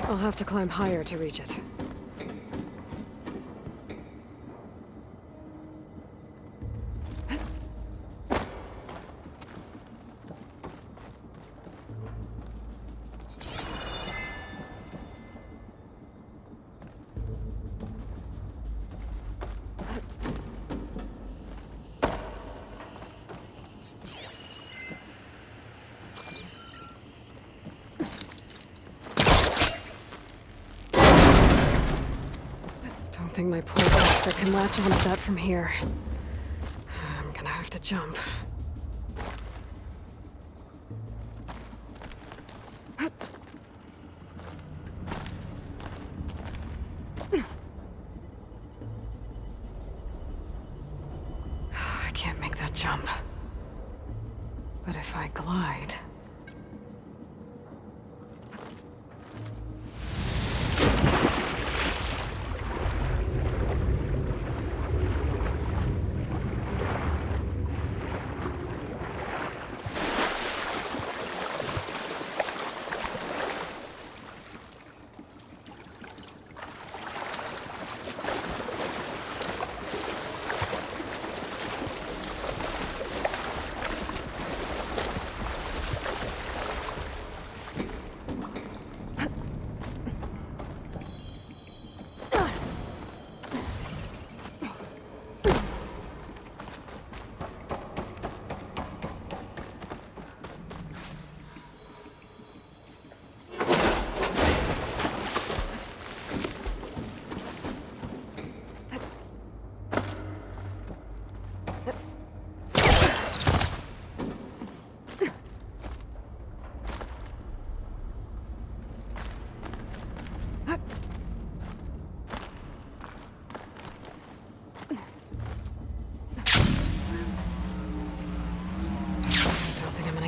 I'll have to climb higher to reach it. I think my poor blaster can latch onto that from here. I'm gonna have to jump. I can't make that jump. But if I glide...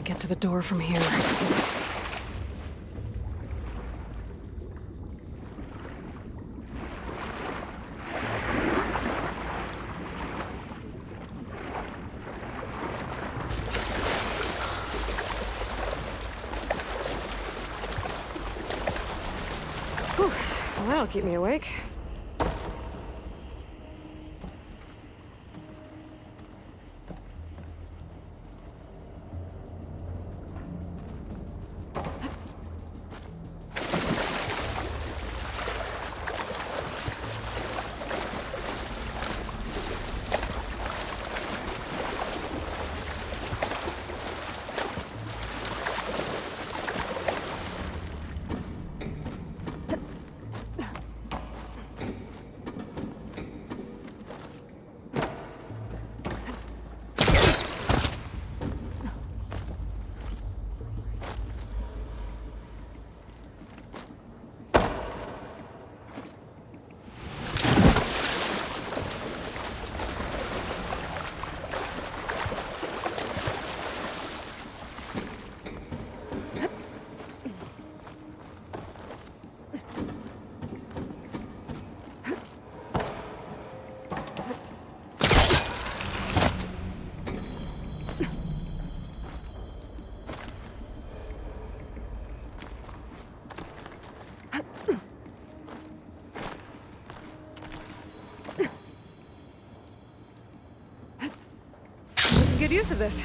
Get to the door from here. Whew. Well, that'll keep me awake. use of this.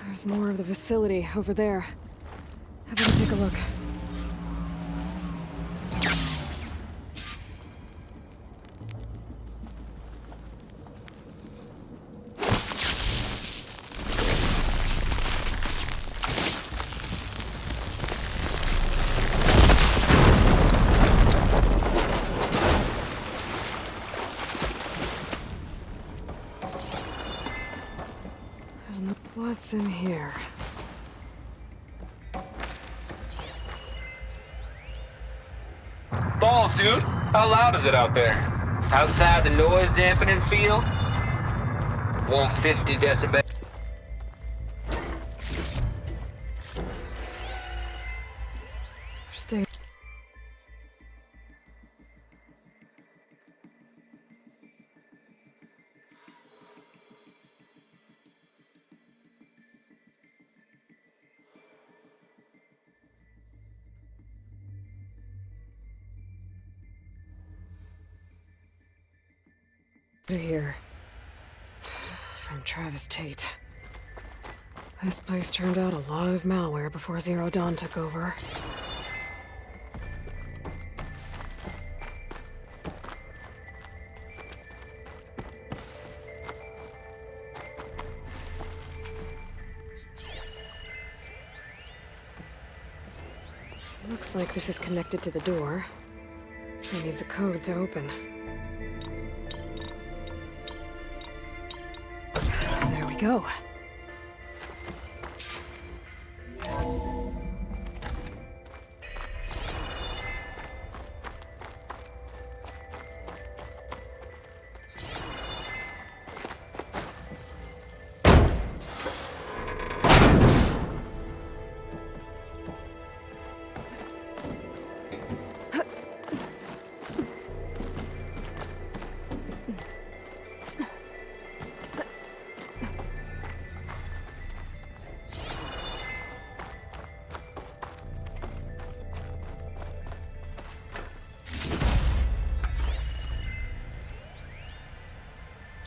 There's more of the facility over there. How about we take a look? What's in here? Balls, dude. How loud is it out there? Outside the noise dampening field? 150 decibels. Stay. Here. From Travis Tate. This place turned out a lot of malware before Zero Dawn took over. Looks like this is connected to the door. It needs a code to open. There we go.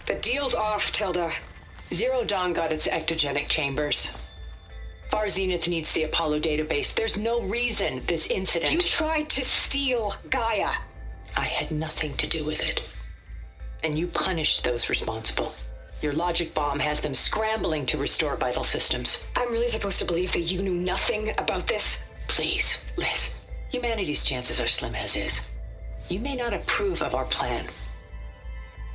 The deal's off, Tilda. Zero Dawn got its ectogenic chambers. Far Zenith needs the Apollo database. There's no reason this incident... You tried to steal Gaia. I had nothing to do with it. And you punished those responsible. Your logic bomb has them scrambling to restore vital systems. I'm really supposed to believe that you knew nothing about this? Please, Liz. Humanity's chances are slim as is. You may not approve of our plan.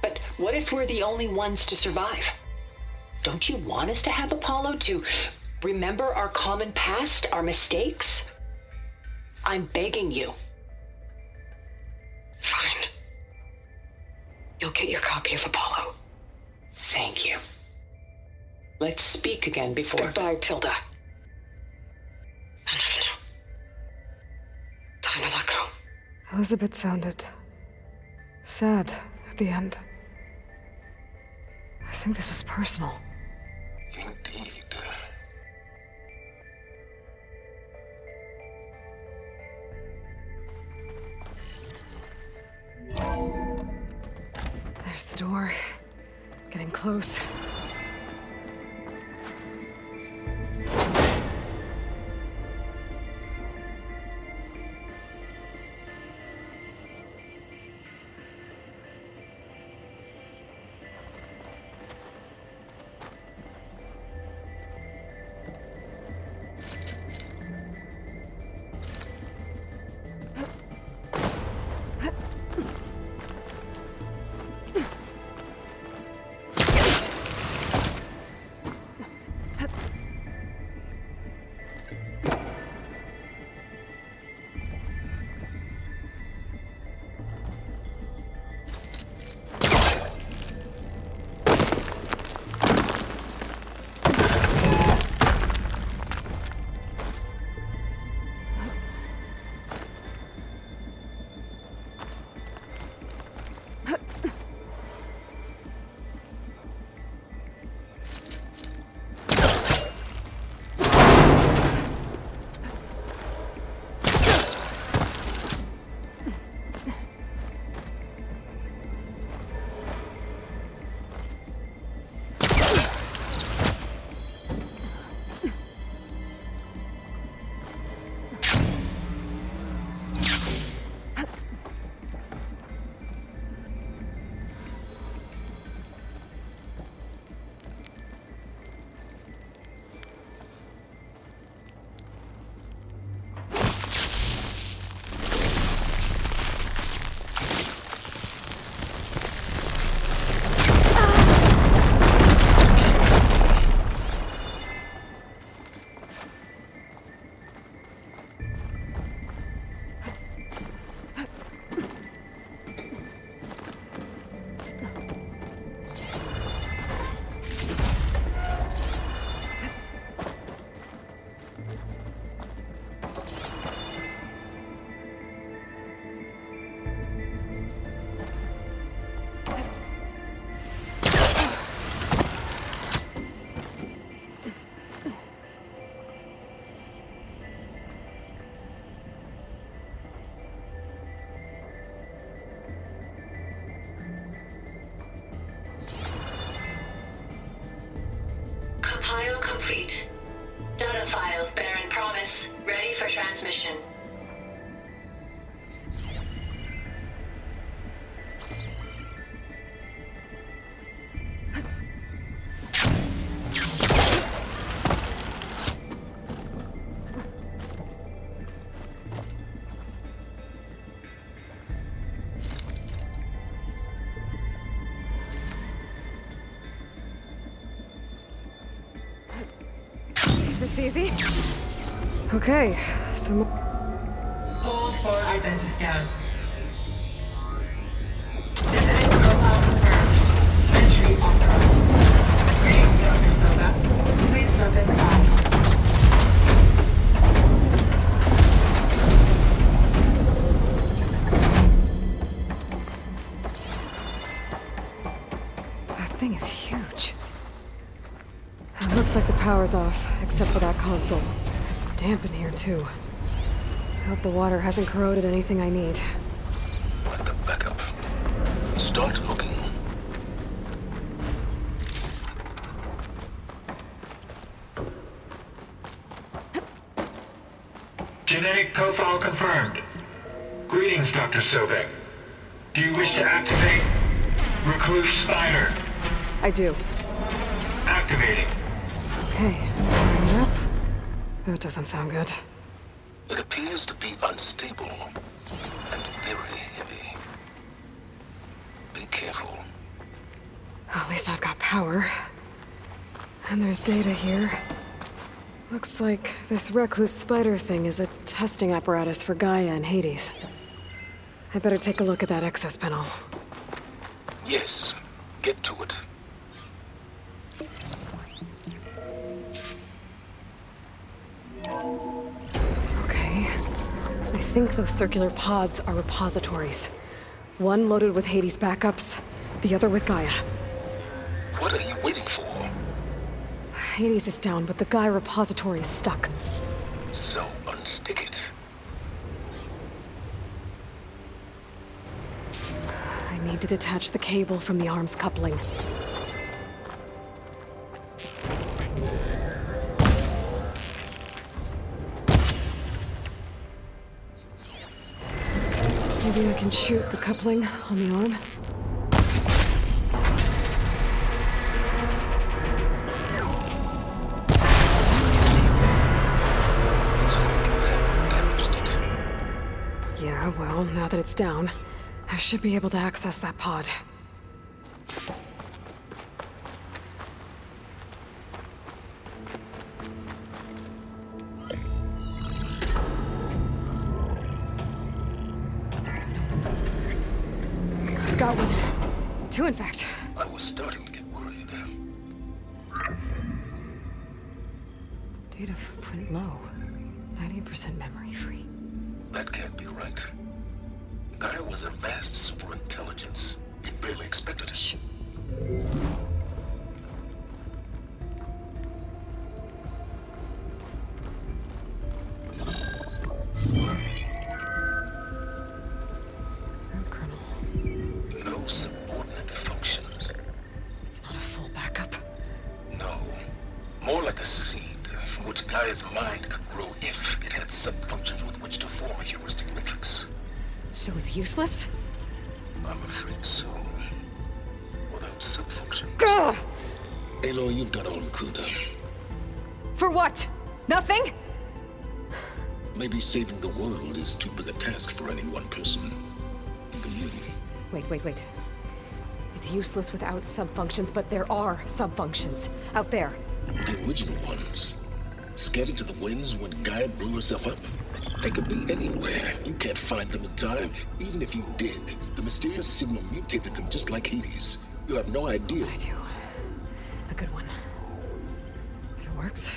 But what if we're the only ones to survive? Don't you want us to have Apollo to remember our common past, our mistakes? I'm begging you. Fine. You'll get your copy of Apollo. Thank you. Let's speak again before... Goodbye, Tilda. Time to let go. Elizabeth sounded sad at the end. I think this was personal. Indeed. There's the door. Getting close. complete. Data file, Baron Promise, ready for transmission. Is this easy? Okay, so... Hold for identiscan. Genetic profile confirmed. Entry authorized. Greetings, Dr. Soda. Please step inside. That thing is huge. It looks like the power's off, except for that console. It's damp in here, too. Hope the water hasn't corroded anything I need. What the backup? Start hooking. Genetic profile confirmed. Greetings, Dr. Sobek. Do you wish to activate Recluse Spider? I do. Activating. Okay, wiring it up. That doesn't sound good. It appears to be unstable and very heavy. Be careful. At least I've got power. And there's data here. Looks like this recluse spider thing is a testing apparatus for Gaia and Hades. I better take a look at that access panel. Yes, get to it. Okay. I think those circular pods are repositories. One loaded with Hades backups, the other with Gaia. What are you waiting for? Hades is down, but the Gaia repository is stuck. So unstick it. I need to detach the cable from the arms coupling. Maybe I can shoot the coupling on the arm. Yeah, well, now that it's down, I should be able to access that pod. Got one. Two, in fact. I was starting to get worried. Data footprint low. 90% memory free. That can't be right. Gaia was a vast superintelligence. You barely expected it. Shh. No subordinate functions. It's not a full backup. No. More like a seed from which Gaia's mind could grow if it had sub-functions with which to form a heuristic matrix. So it's useless? I'm afraid so. Without sub-functions. Gah! Aloy, you've done all you could. For what? Nothing? Maybe saving the world is too big a task for any one person. Even you. Wait. It's useless without sub-functions, but there are sub-functions out there. The original ones. Scattered to the winds when Gaia blew herself up. They could be anywhere. You can't find them in time. Even if you did, the mysterious signal mutated them just like Hades. You have no idea. I do. A good one. If it works.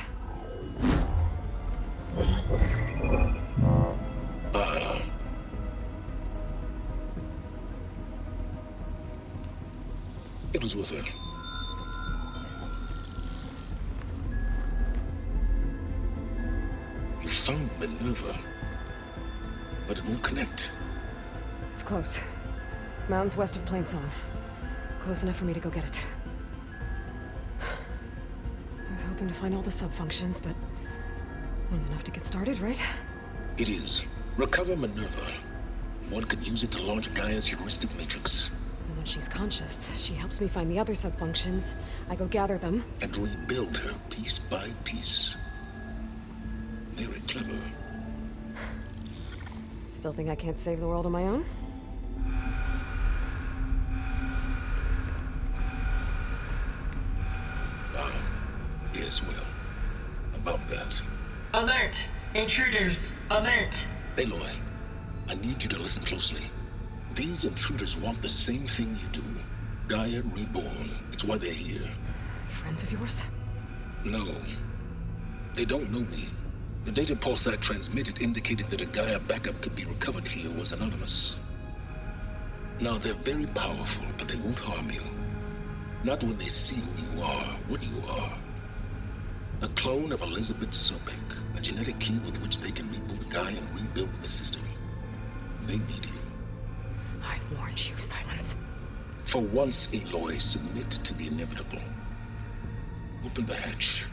It was worth it. You found Minerva, but it won't connect. It's close. Mountains west of Plainsong. Close enough for me to go get it. I was hoping hoping to find all the sub-functions, but one's enough to get started, right? It is. Recover Minerva. One could use it to launch Gaia's heuristic matrix. And when she's conscious, she helps me find the other sub-functions. I go gather them. And rebuild her piece by piece. Very clever. Still think I can't save the world on my own? Yes, well. About that. Alert! Intruders! Alert! Aloy, I need you to listen closely. These intruders want the same thing you do. Gaia reborn. It's why they're here. Friends of yours? No. They don't know me. The data pulse I transmitted indicated that a Gaia backup could be recovered here was anonymous. Now, they're very powerful, but they won't harm you. Not when they see who you are, what you are. A clone of Elizabeth Sobek, a genetic key with which they can reboot Gaia and rebuild the system. They need you. I warned you, Silence. For once, Aloy, submit to the inevitable. Open the hatch.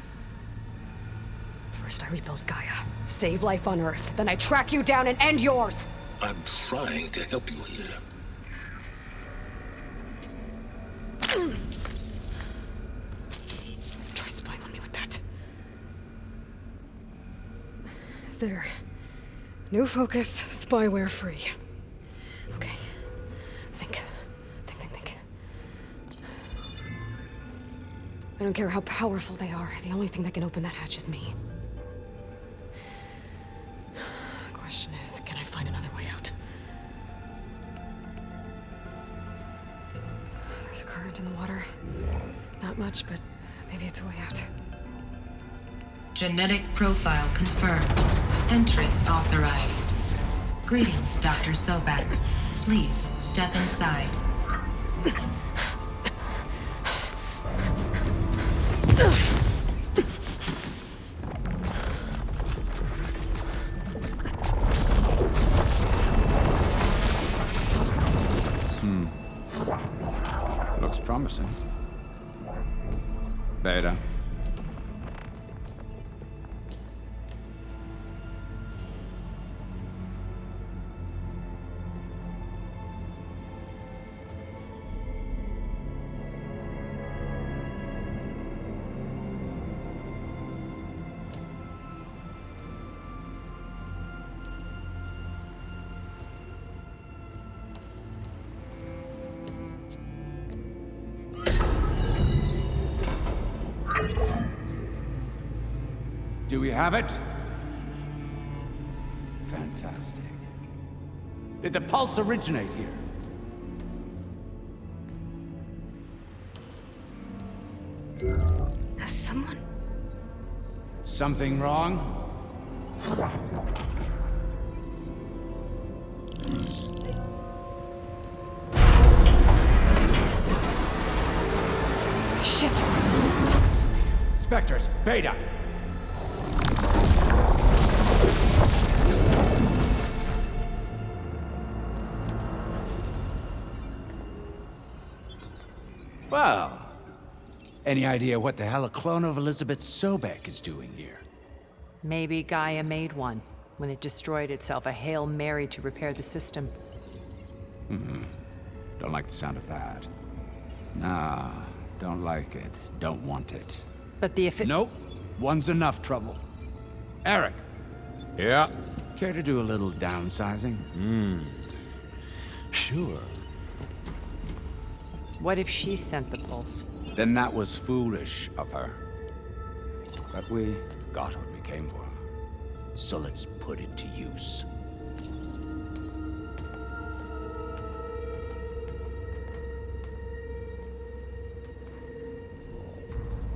First I rebuild Gaia, save life on Earth, then I track you down and end yours! I'm trying to help you here. Try spying on me with that. There. New focus, spyware free. Okay. Think. I don't care how powerful they are. The only thing that can open that hatch is me. Question is, can I find another way out? There's a current in the water. Not much, but maybe it's a way out. Genetic profile confirmed. Entry authorized. Greetings, Dr. Sobek. Please step inside. Looks promising. Beta. Do we have it? Fantastic. Did the pulse originate here? Has someone... Something wrong? Shit! Spectres, Beta! Well, any idea what the hell a clone of Elizabeth Sobek is doing here? Maybe Gaia made one when it destroyed itself, a Hail Mary to repair the system. Don't like the sound of that. Nah, don't like it. Don't want it. But the Nope. One's enough trouble. Eric. Yeah? Care to do a little downsizing? Sure. What if she sent the pulse? Then that was foolish of her. But we got what we came for. So let's put it to use.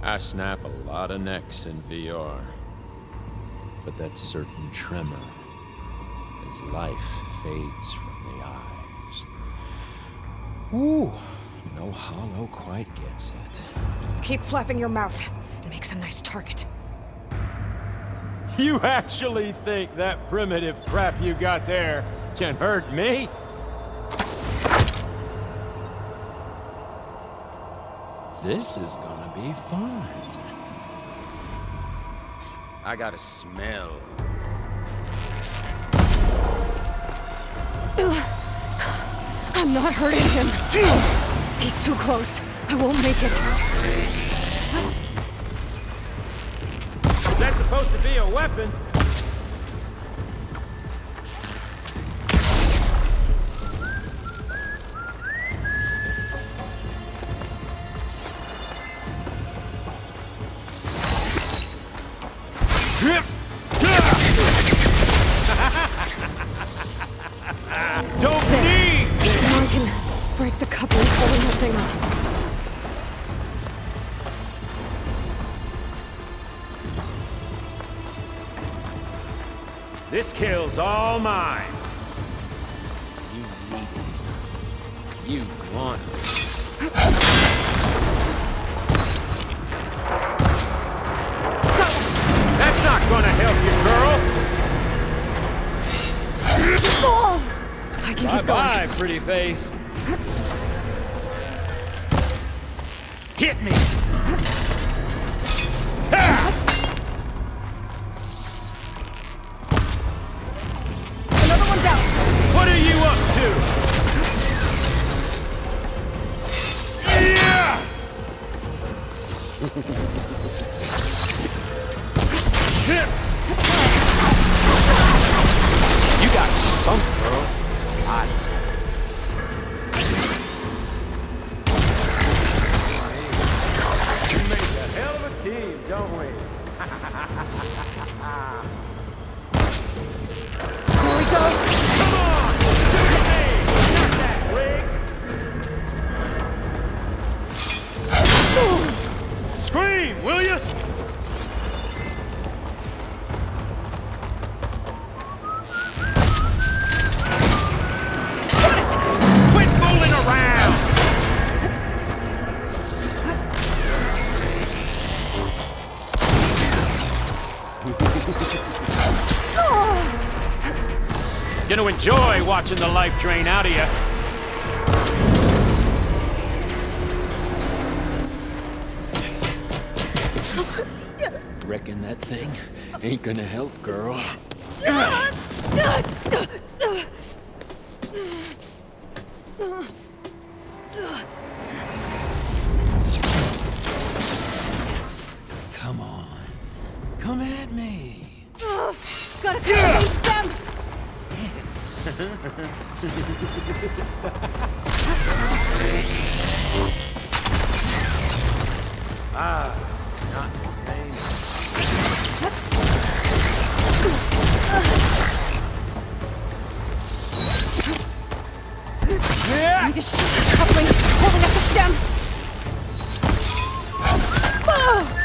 I snap a lot of necks in VR. But that certain tremor as life fades from the eyes. Ooh, no hollow quite gets it. Keep flapping your mouth. It makes a nice target. You actually think that primitive crap you got there can hurt me? This is gonna be fun. I got a smell. I'm not hurting him. He's too close. I won't make it. That's supposed to be a weapon. Don't need! Now I can break the coupling holding that thing up. This kill's all mine. You need it. You want it. That's not gonna help you, girl. I can keep Bye-bye, going. pretty face. Hit me. Another one's out. What are you up to? Yeah! You got spunk, girl. We made a hell of a team, don't we? Here we go. Come on! Do the thing! Not that wig! Scream, will you? Quit fooling around! Gonna enjoy watching the life drain out of you. Reckon that thing ain't gonna help, girl. Come on. Come at me. Gotta release them. Not the Need to shoot the coupling holding up the stem. Oh!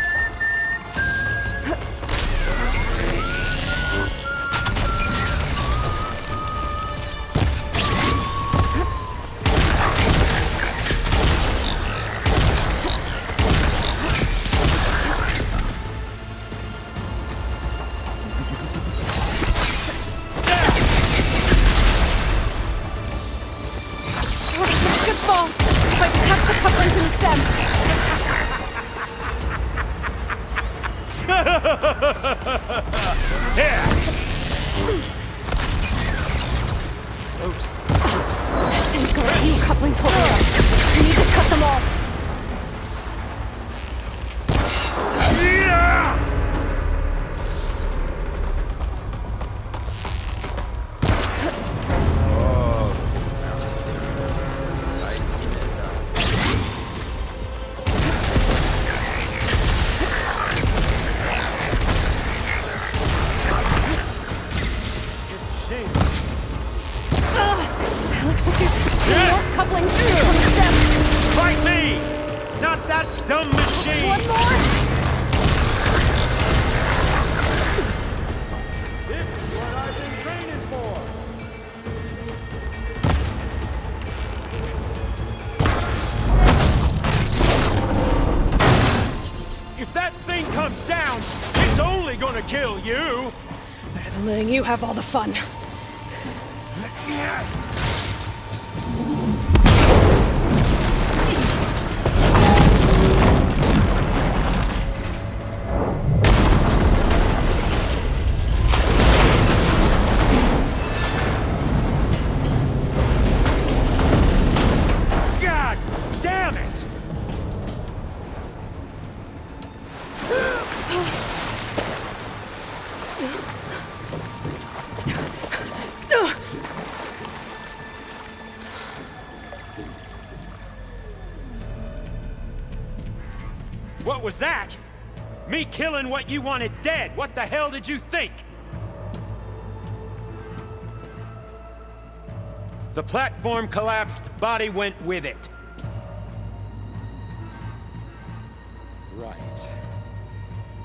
Fall. If I can catch the couplings in the stem. Here! This thing's got a few couplings holding up. I need to cut them all. Yeah! Looks like there's two more couplings on the stem. Fight me! Not that dumb machine! One more? This is what I've been training for! If that thing comes down, it's only gonna kill you! Better than letting you have all the fun. What was that? Me killing what you wanted dead. What the hell did you think? The platform collapsed, body went with it. Right.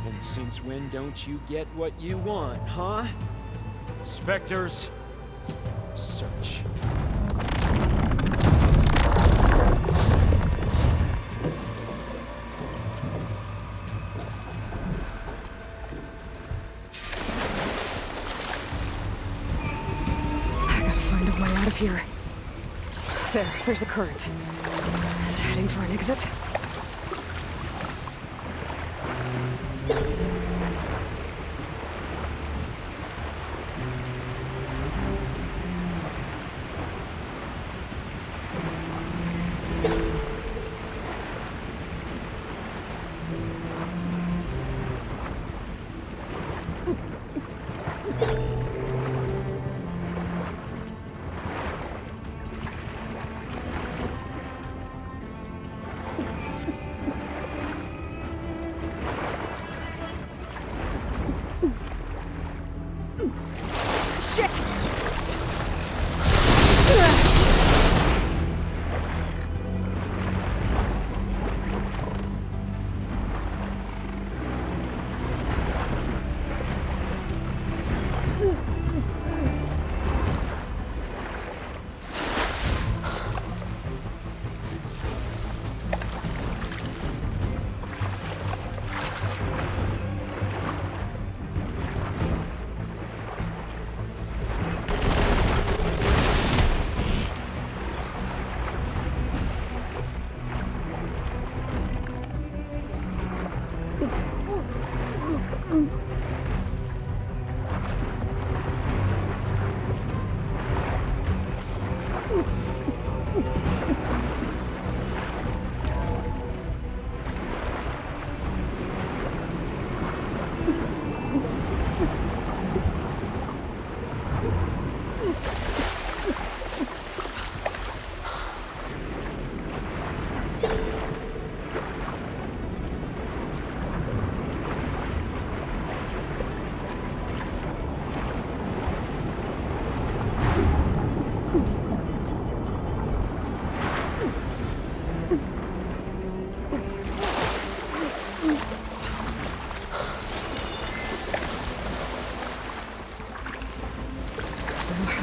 And since when don't you get what you want, huh? Spectres, search. I gotta find a way out of here. There's a current. Is it heading for an exit? Shit!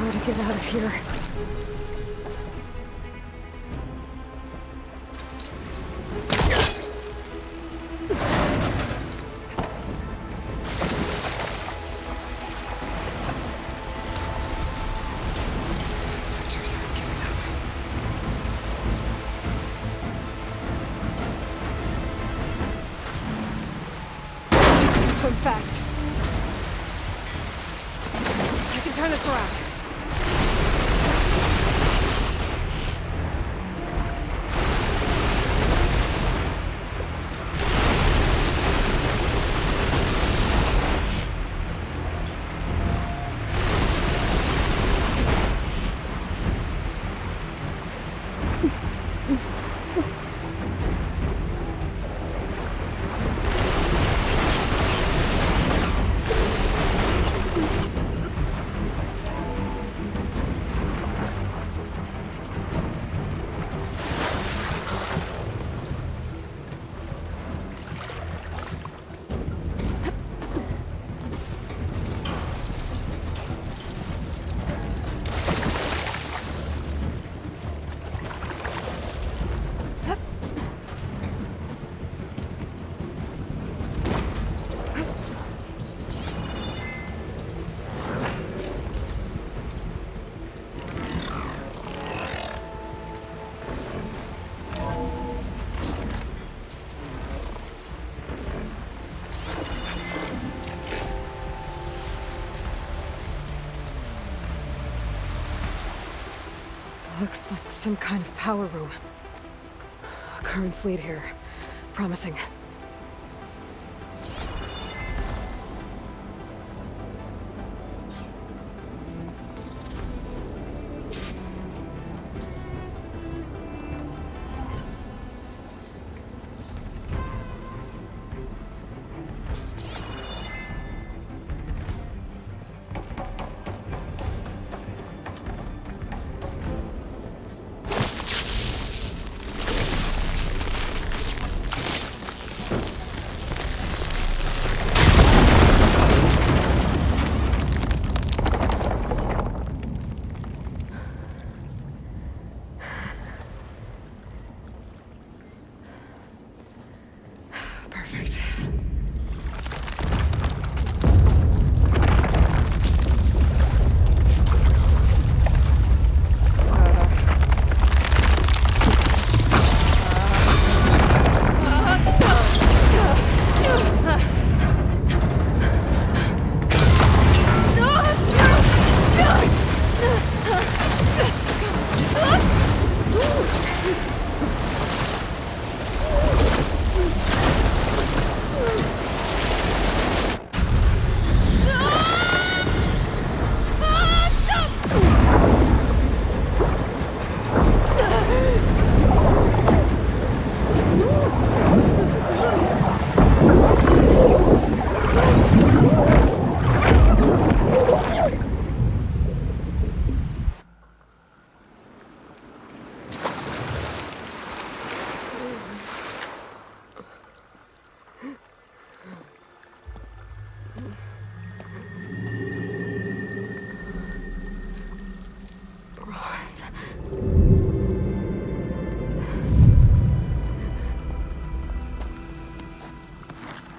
How to get out of here? Spectres aren't giving up. Swim fast. I can turn this around. Looks like some kind of power room. Currents lead here. Promising.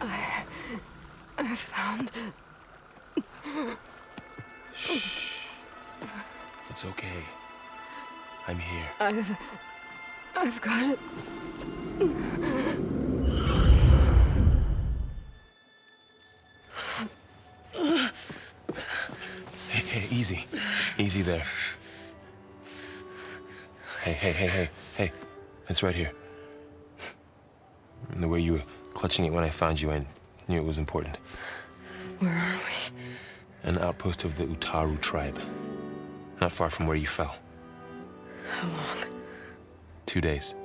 right. I found... Shh. It's okay. I'm here. I've got it. Hey, easy. Easy there. Hey. It's right here. And the way you were clutching it when I found you, I knew it was important. Where are we? An outpost of the Utaru tribe. Not far from where you fell. How long? 2 days.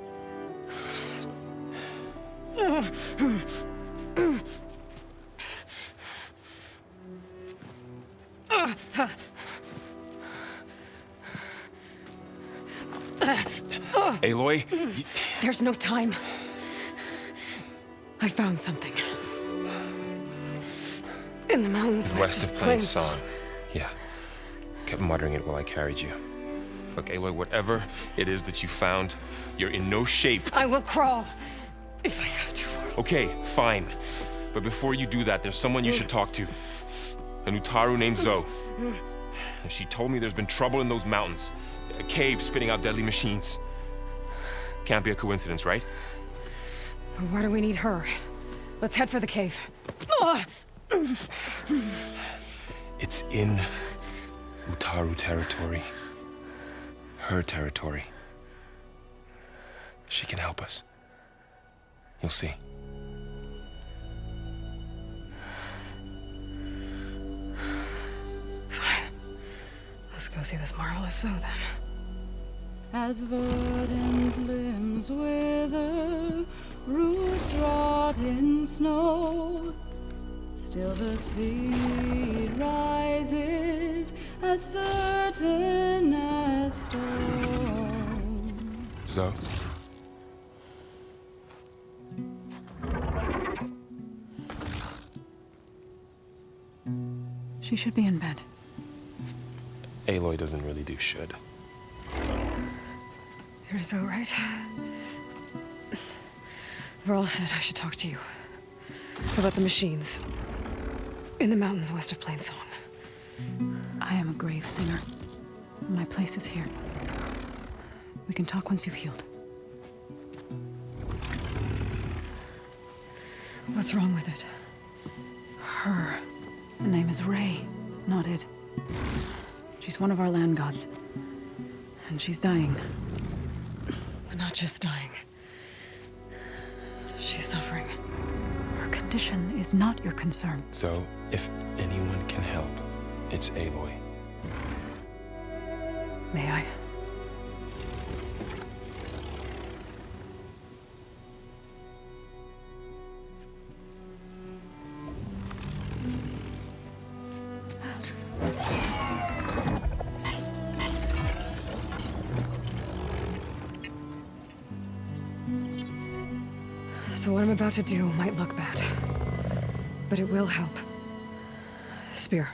Aloy? There's no time. I found something. In the mountains West of Plainsong. Yeah. Kept muttering it while I carried you. Look, Aloy, whatever it is that you found, you're in no shape to... I will crawl, if I have to. Okay, fine. But before you do that, there's someone you should talk to. An Utaru named Zoe. And she told me there's been trouble in those mountains. A cave spitting out deadly machines. Can't be a coincidence, right? Why do we need her? Let's head for the cave. It's in Utaru territory. Her territory. She can help us. You'll see. Fine. Let's go see this marvelous Zoe then. As verdant limbs wither, roots rot in snow, still the seed rises as certain as stone. Zoe? She should be in bed. Aloy doesn't really do should. You're Zoe, right? Varl said I should talk to you. About the machines. In the mountains west of Plainsong. I am a grave singer. My place is here. We can talk once you've healed. What's wrong with it? Her name is Ray, not it. She's one of our land gods. And she's dying. But not just dying. She's suffering. Her condition is not your concern. So, if anyone can help, it's Aloy. May I? So what I'm about to do might look bad, but it will help. Spear.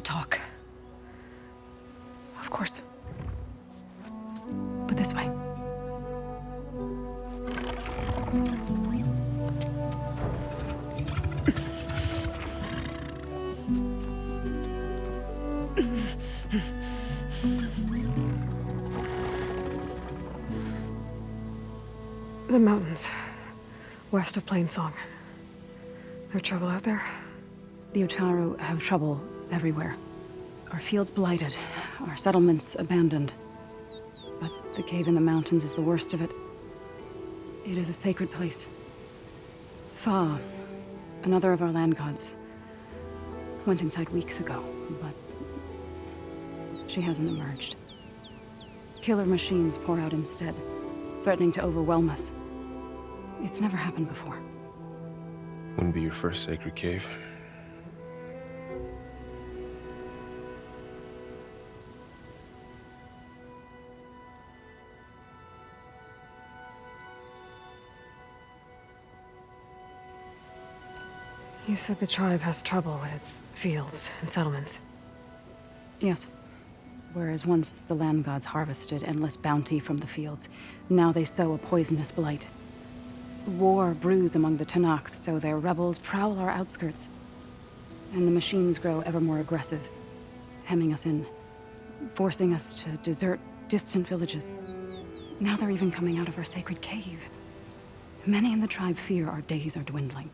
to talk. Of course. But this way. The mountains, west of Plainsong. There trouble out there? The Utaru have trouble everywhere. Our fields blighted, our settlements abandoned. But the cave in the mountains is the worst of it. It is a sacred place. Fa, another of our land gods, went inside weeks ago, but she hasn't emerged. Killer machines pour out instead, threatening to overwhelm us. It's never happened before. Wouldn't be your first sacred cave. You said the tribe has trouble with its fields and settlements. Yes. Whereas once the land gods harvested endless bounty from the fields, now they sow a poisonous blight. War brews among the Tenakth, so their rebels prowl our outskirts. And the machines grow ever more aggressive, hemming us in, forcing us to desert distant villages. Now they're even coming out of our sacred cave. Many in the tribe fear our days are dwindling.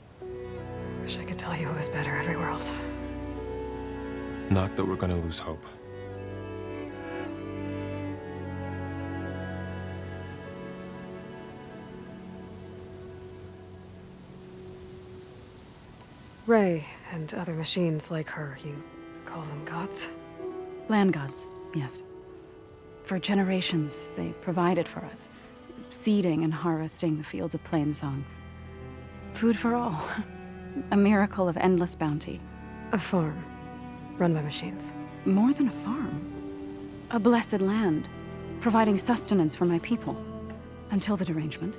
Wish I could tell you it was better everywhere else. Not that we're gonna lose hope. Ray and other machines like her, you call them gods? Land gods, yes. For generations, they provided for us, seeding and harvesting the fields of Plainsong. Food for all. A miracle of endless bounty. A farm, run by machines. More than a farm. A blessed land, providing sustenance for my people. Until the derangement.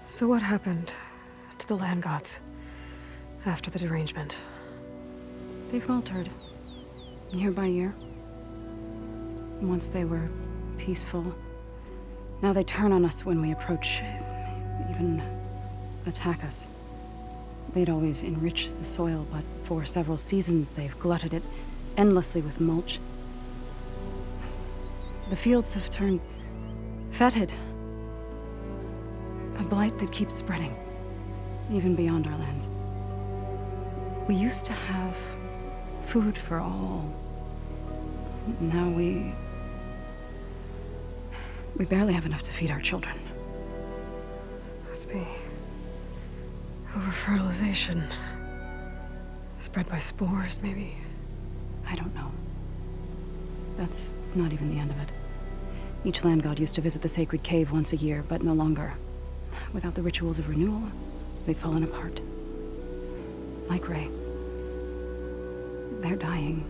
So what happened to the land gods after the derangement? They faltered, year by year. Once they were peaceful, now they turn on us when we approach, even attack us. They'd always enriched the soil, but for several seasons they've glutted it endlessly with mulch. The fields have turned fetid. A blight that keeps spreading, even beyond our lands. We used to have food for all. Now we barely have enough to feed our children. Must be over-fertilization. Spread by spores, maybe. I don't know. That's not even the end of it. Each land god used to visit the sacred cave once a year, but no longer. Without the rituals of renewal, they've fallen apart. Like Ray. They're dying.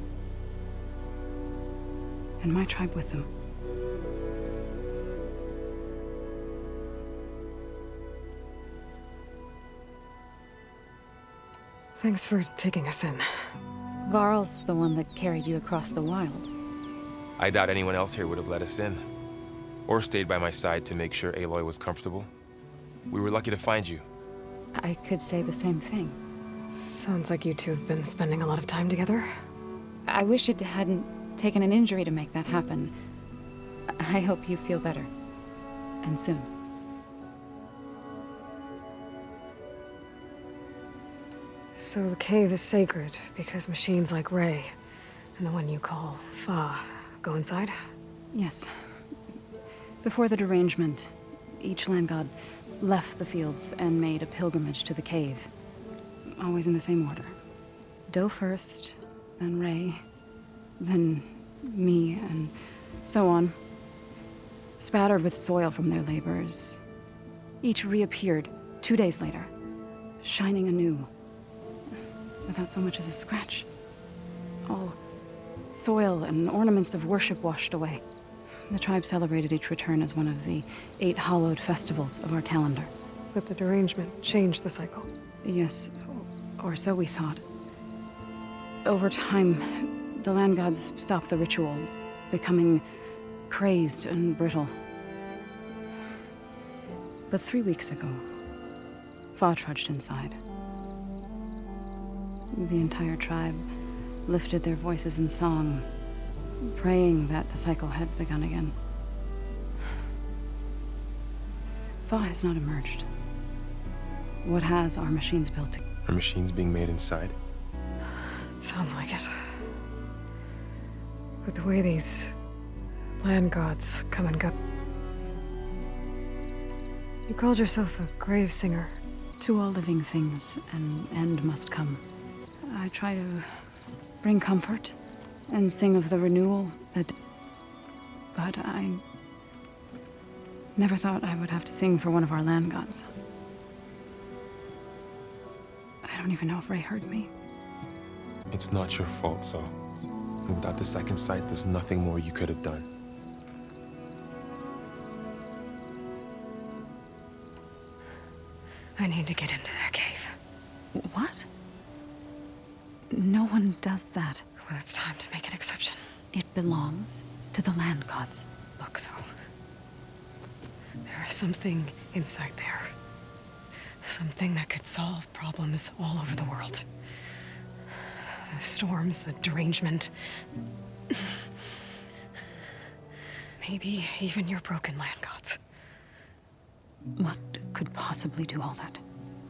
And my tribe with them. Thanks for taking us in. Varl's the one that carried you across the wilds. I doubt anyone else here would have let us in. Or stayed by my side to make sure Aloy was comfortable. We were lucky to find you. I could say the same thing. Sounds like you two have been spending a lot of time together. I wish it hadn't taken an injury to make that happen. I hope you feel better. And soon. So the cave is sacred because machines like Ray and the one you call Fa go inside? Yes. Before the derangement, each land god left the fields and made a pilgrimage to the cave. Always in the same order. Doe first, then Ray, then me, and so on. Spattered with soil from their labors. Each reappeared 2 days later, shining anew. Without so much as a scratch. All soil and ornaments of worship washed away. The tribe celebrated each return as one of the 8 hallowed festivals of our calendar. that the derangement changed the cycle. Yes, or so we thought. Over time, the land gods stopped the ritual, becoming crazed and brittle. But 3 weeks ago, Fa trudged inside. The entire tribe lifted their voices in song, praying that the cycle had begun again. Fa has not emerged. What has are machines built to... Are machines being made inside? Sounds like it. But the way these land gods come and go. You called yourself a grave singer. To all living things, an end must come. I try to bring comfort and sing of the renewal that... But I never thought I would have to sing for one of our land gods. I don't even know if Ray heard me. It's not your fault, so without the second sight, there's nothing more you could have done. I need to get into that cave. What? No one does that. Well, it's time to make an exception. It belongs to the land gods. Look, so... there is something inside there. Something that could solve problems all over the world. The storms, the derangement. Maybe even your broken land gods. What could possibly do all that?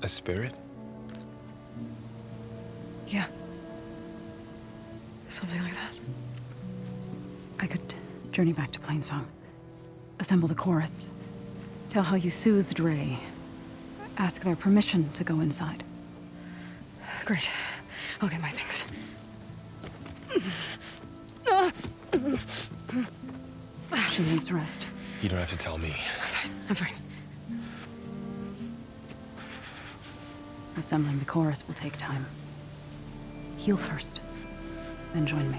A spirit? Yeah. Something like that. I could journey back to Plainsong, assemble the chorus, tell how you soothed Ray, ask their permission to go inside. Great. I'll get my things. She needs rest. You don't have to tell me. I'm fine. Assembling the chorus will take time. Heal first, then join me.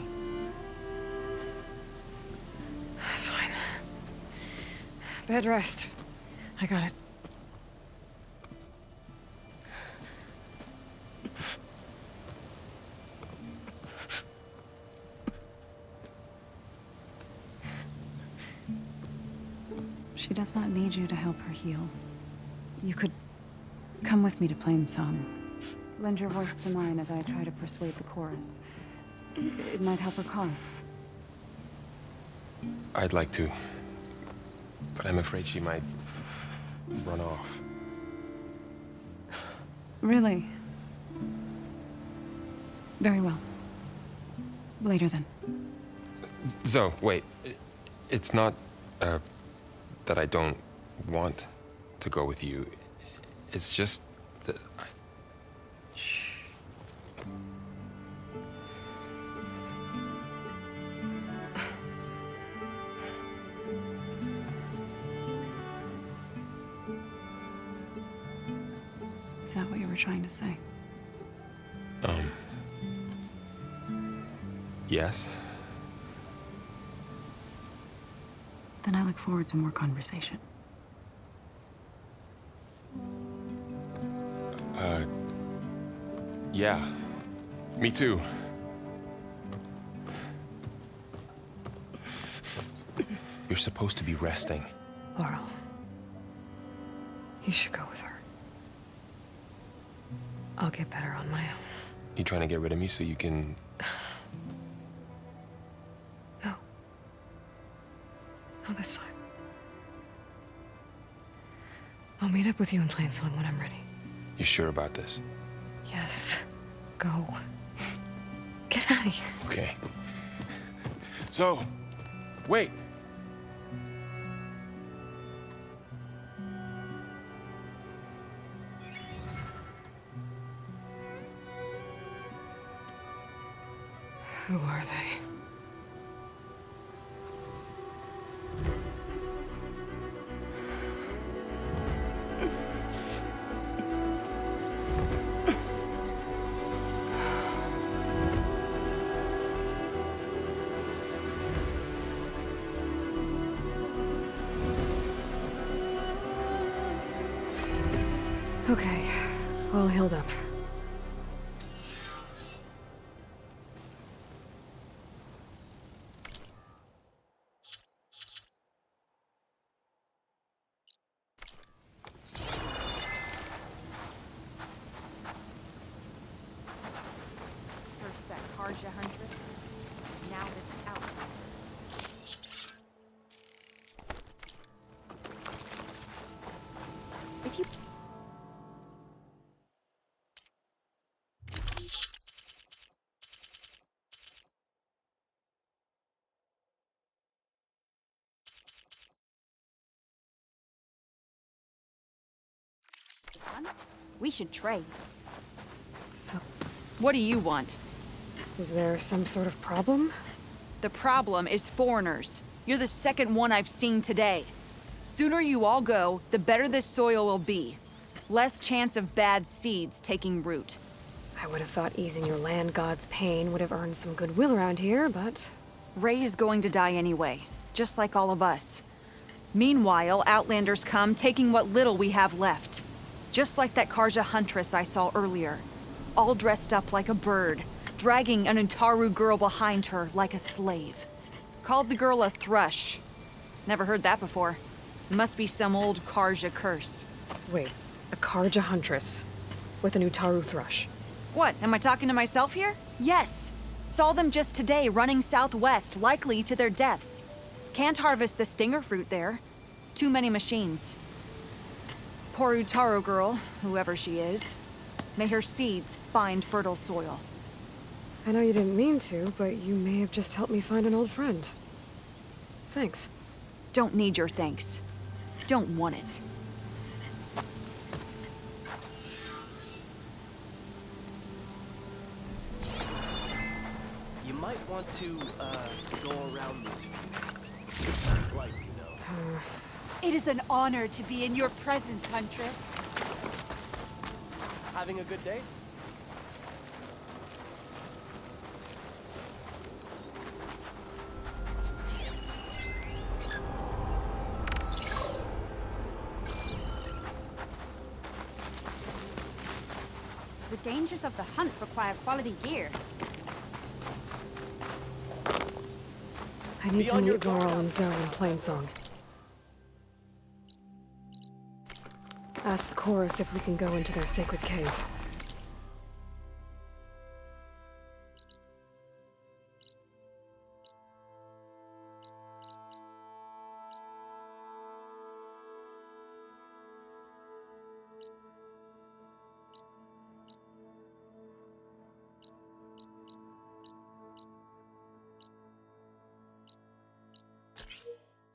Fine. Bed rest. I got it. She does not need you to help her heal. You could come with me to Plainsong. Lend your voice to mine as I try to persuade the chorus. It might help her cause. I'd like to, but I'm afraid she might run off. Really? Very well. Later then. Zoe, wait. It's not, that I don't want to go with you. It's just that Shh. Is that what you were trying to say? Yes? Then I look forward to more conversation. Yeah. Me too. You're supposed to be resting. Laurel. You should go with her. I'll get better on my own. You trying to get rid of me so you can... No. Not this time. I'll meet up with you in Plainsong when I'm ready. You sure about this? Yes. Go. Get out of here. Okay. So, wait. Who are they? Okay, all healed up. First that Karja huntress, now it's out. If you we should trade. So, What do you want? is there some sort of problem? The problem is foreigners. You're the second one I've seen today. Sooner you all go, the better this soil will be. Less chance of bad seeds taking root. I would have thought easing your land god's pain would have earned some goodwill around here, but... Ray is going to die anyway, just like all of us. Meanwhile, Outlanders come, taking what little we have left. Just like that Karja huntress I saw earlier. All dressed up like a bird, dragging an Utaru girl behind her like a slave. Called the girl a thrush. Never heard that before. Must be some old Karja curse. Wait, a Karja huntress with an Utaru thrush. What, am I talking to myself here? Yes. Saw them just today running southwest, likely to their deaths. Can't harvest the stinger fruit there. Too many machines. Poor Utaru girl, whoever she is. May her seeds find fertile soil. I know you didn't mean to, but you may have just helped me find an old friend. Thanks. Don't need your thanks. Don't want it. You might want to, go around these fields. Like, you know. It is an honor to be in your presence, Huntress. Having a good day? The dangers of the hunt require quality gear. I need to meet Laurel and Zoe in Plainsong. Ask the chorus if we can go into their sacred cave.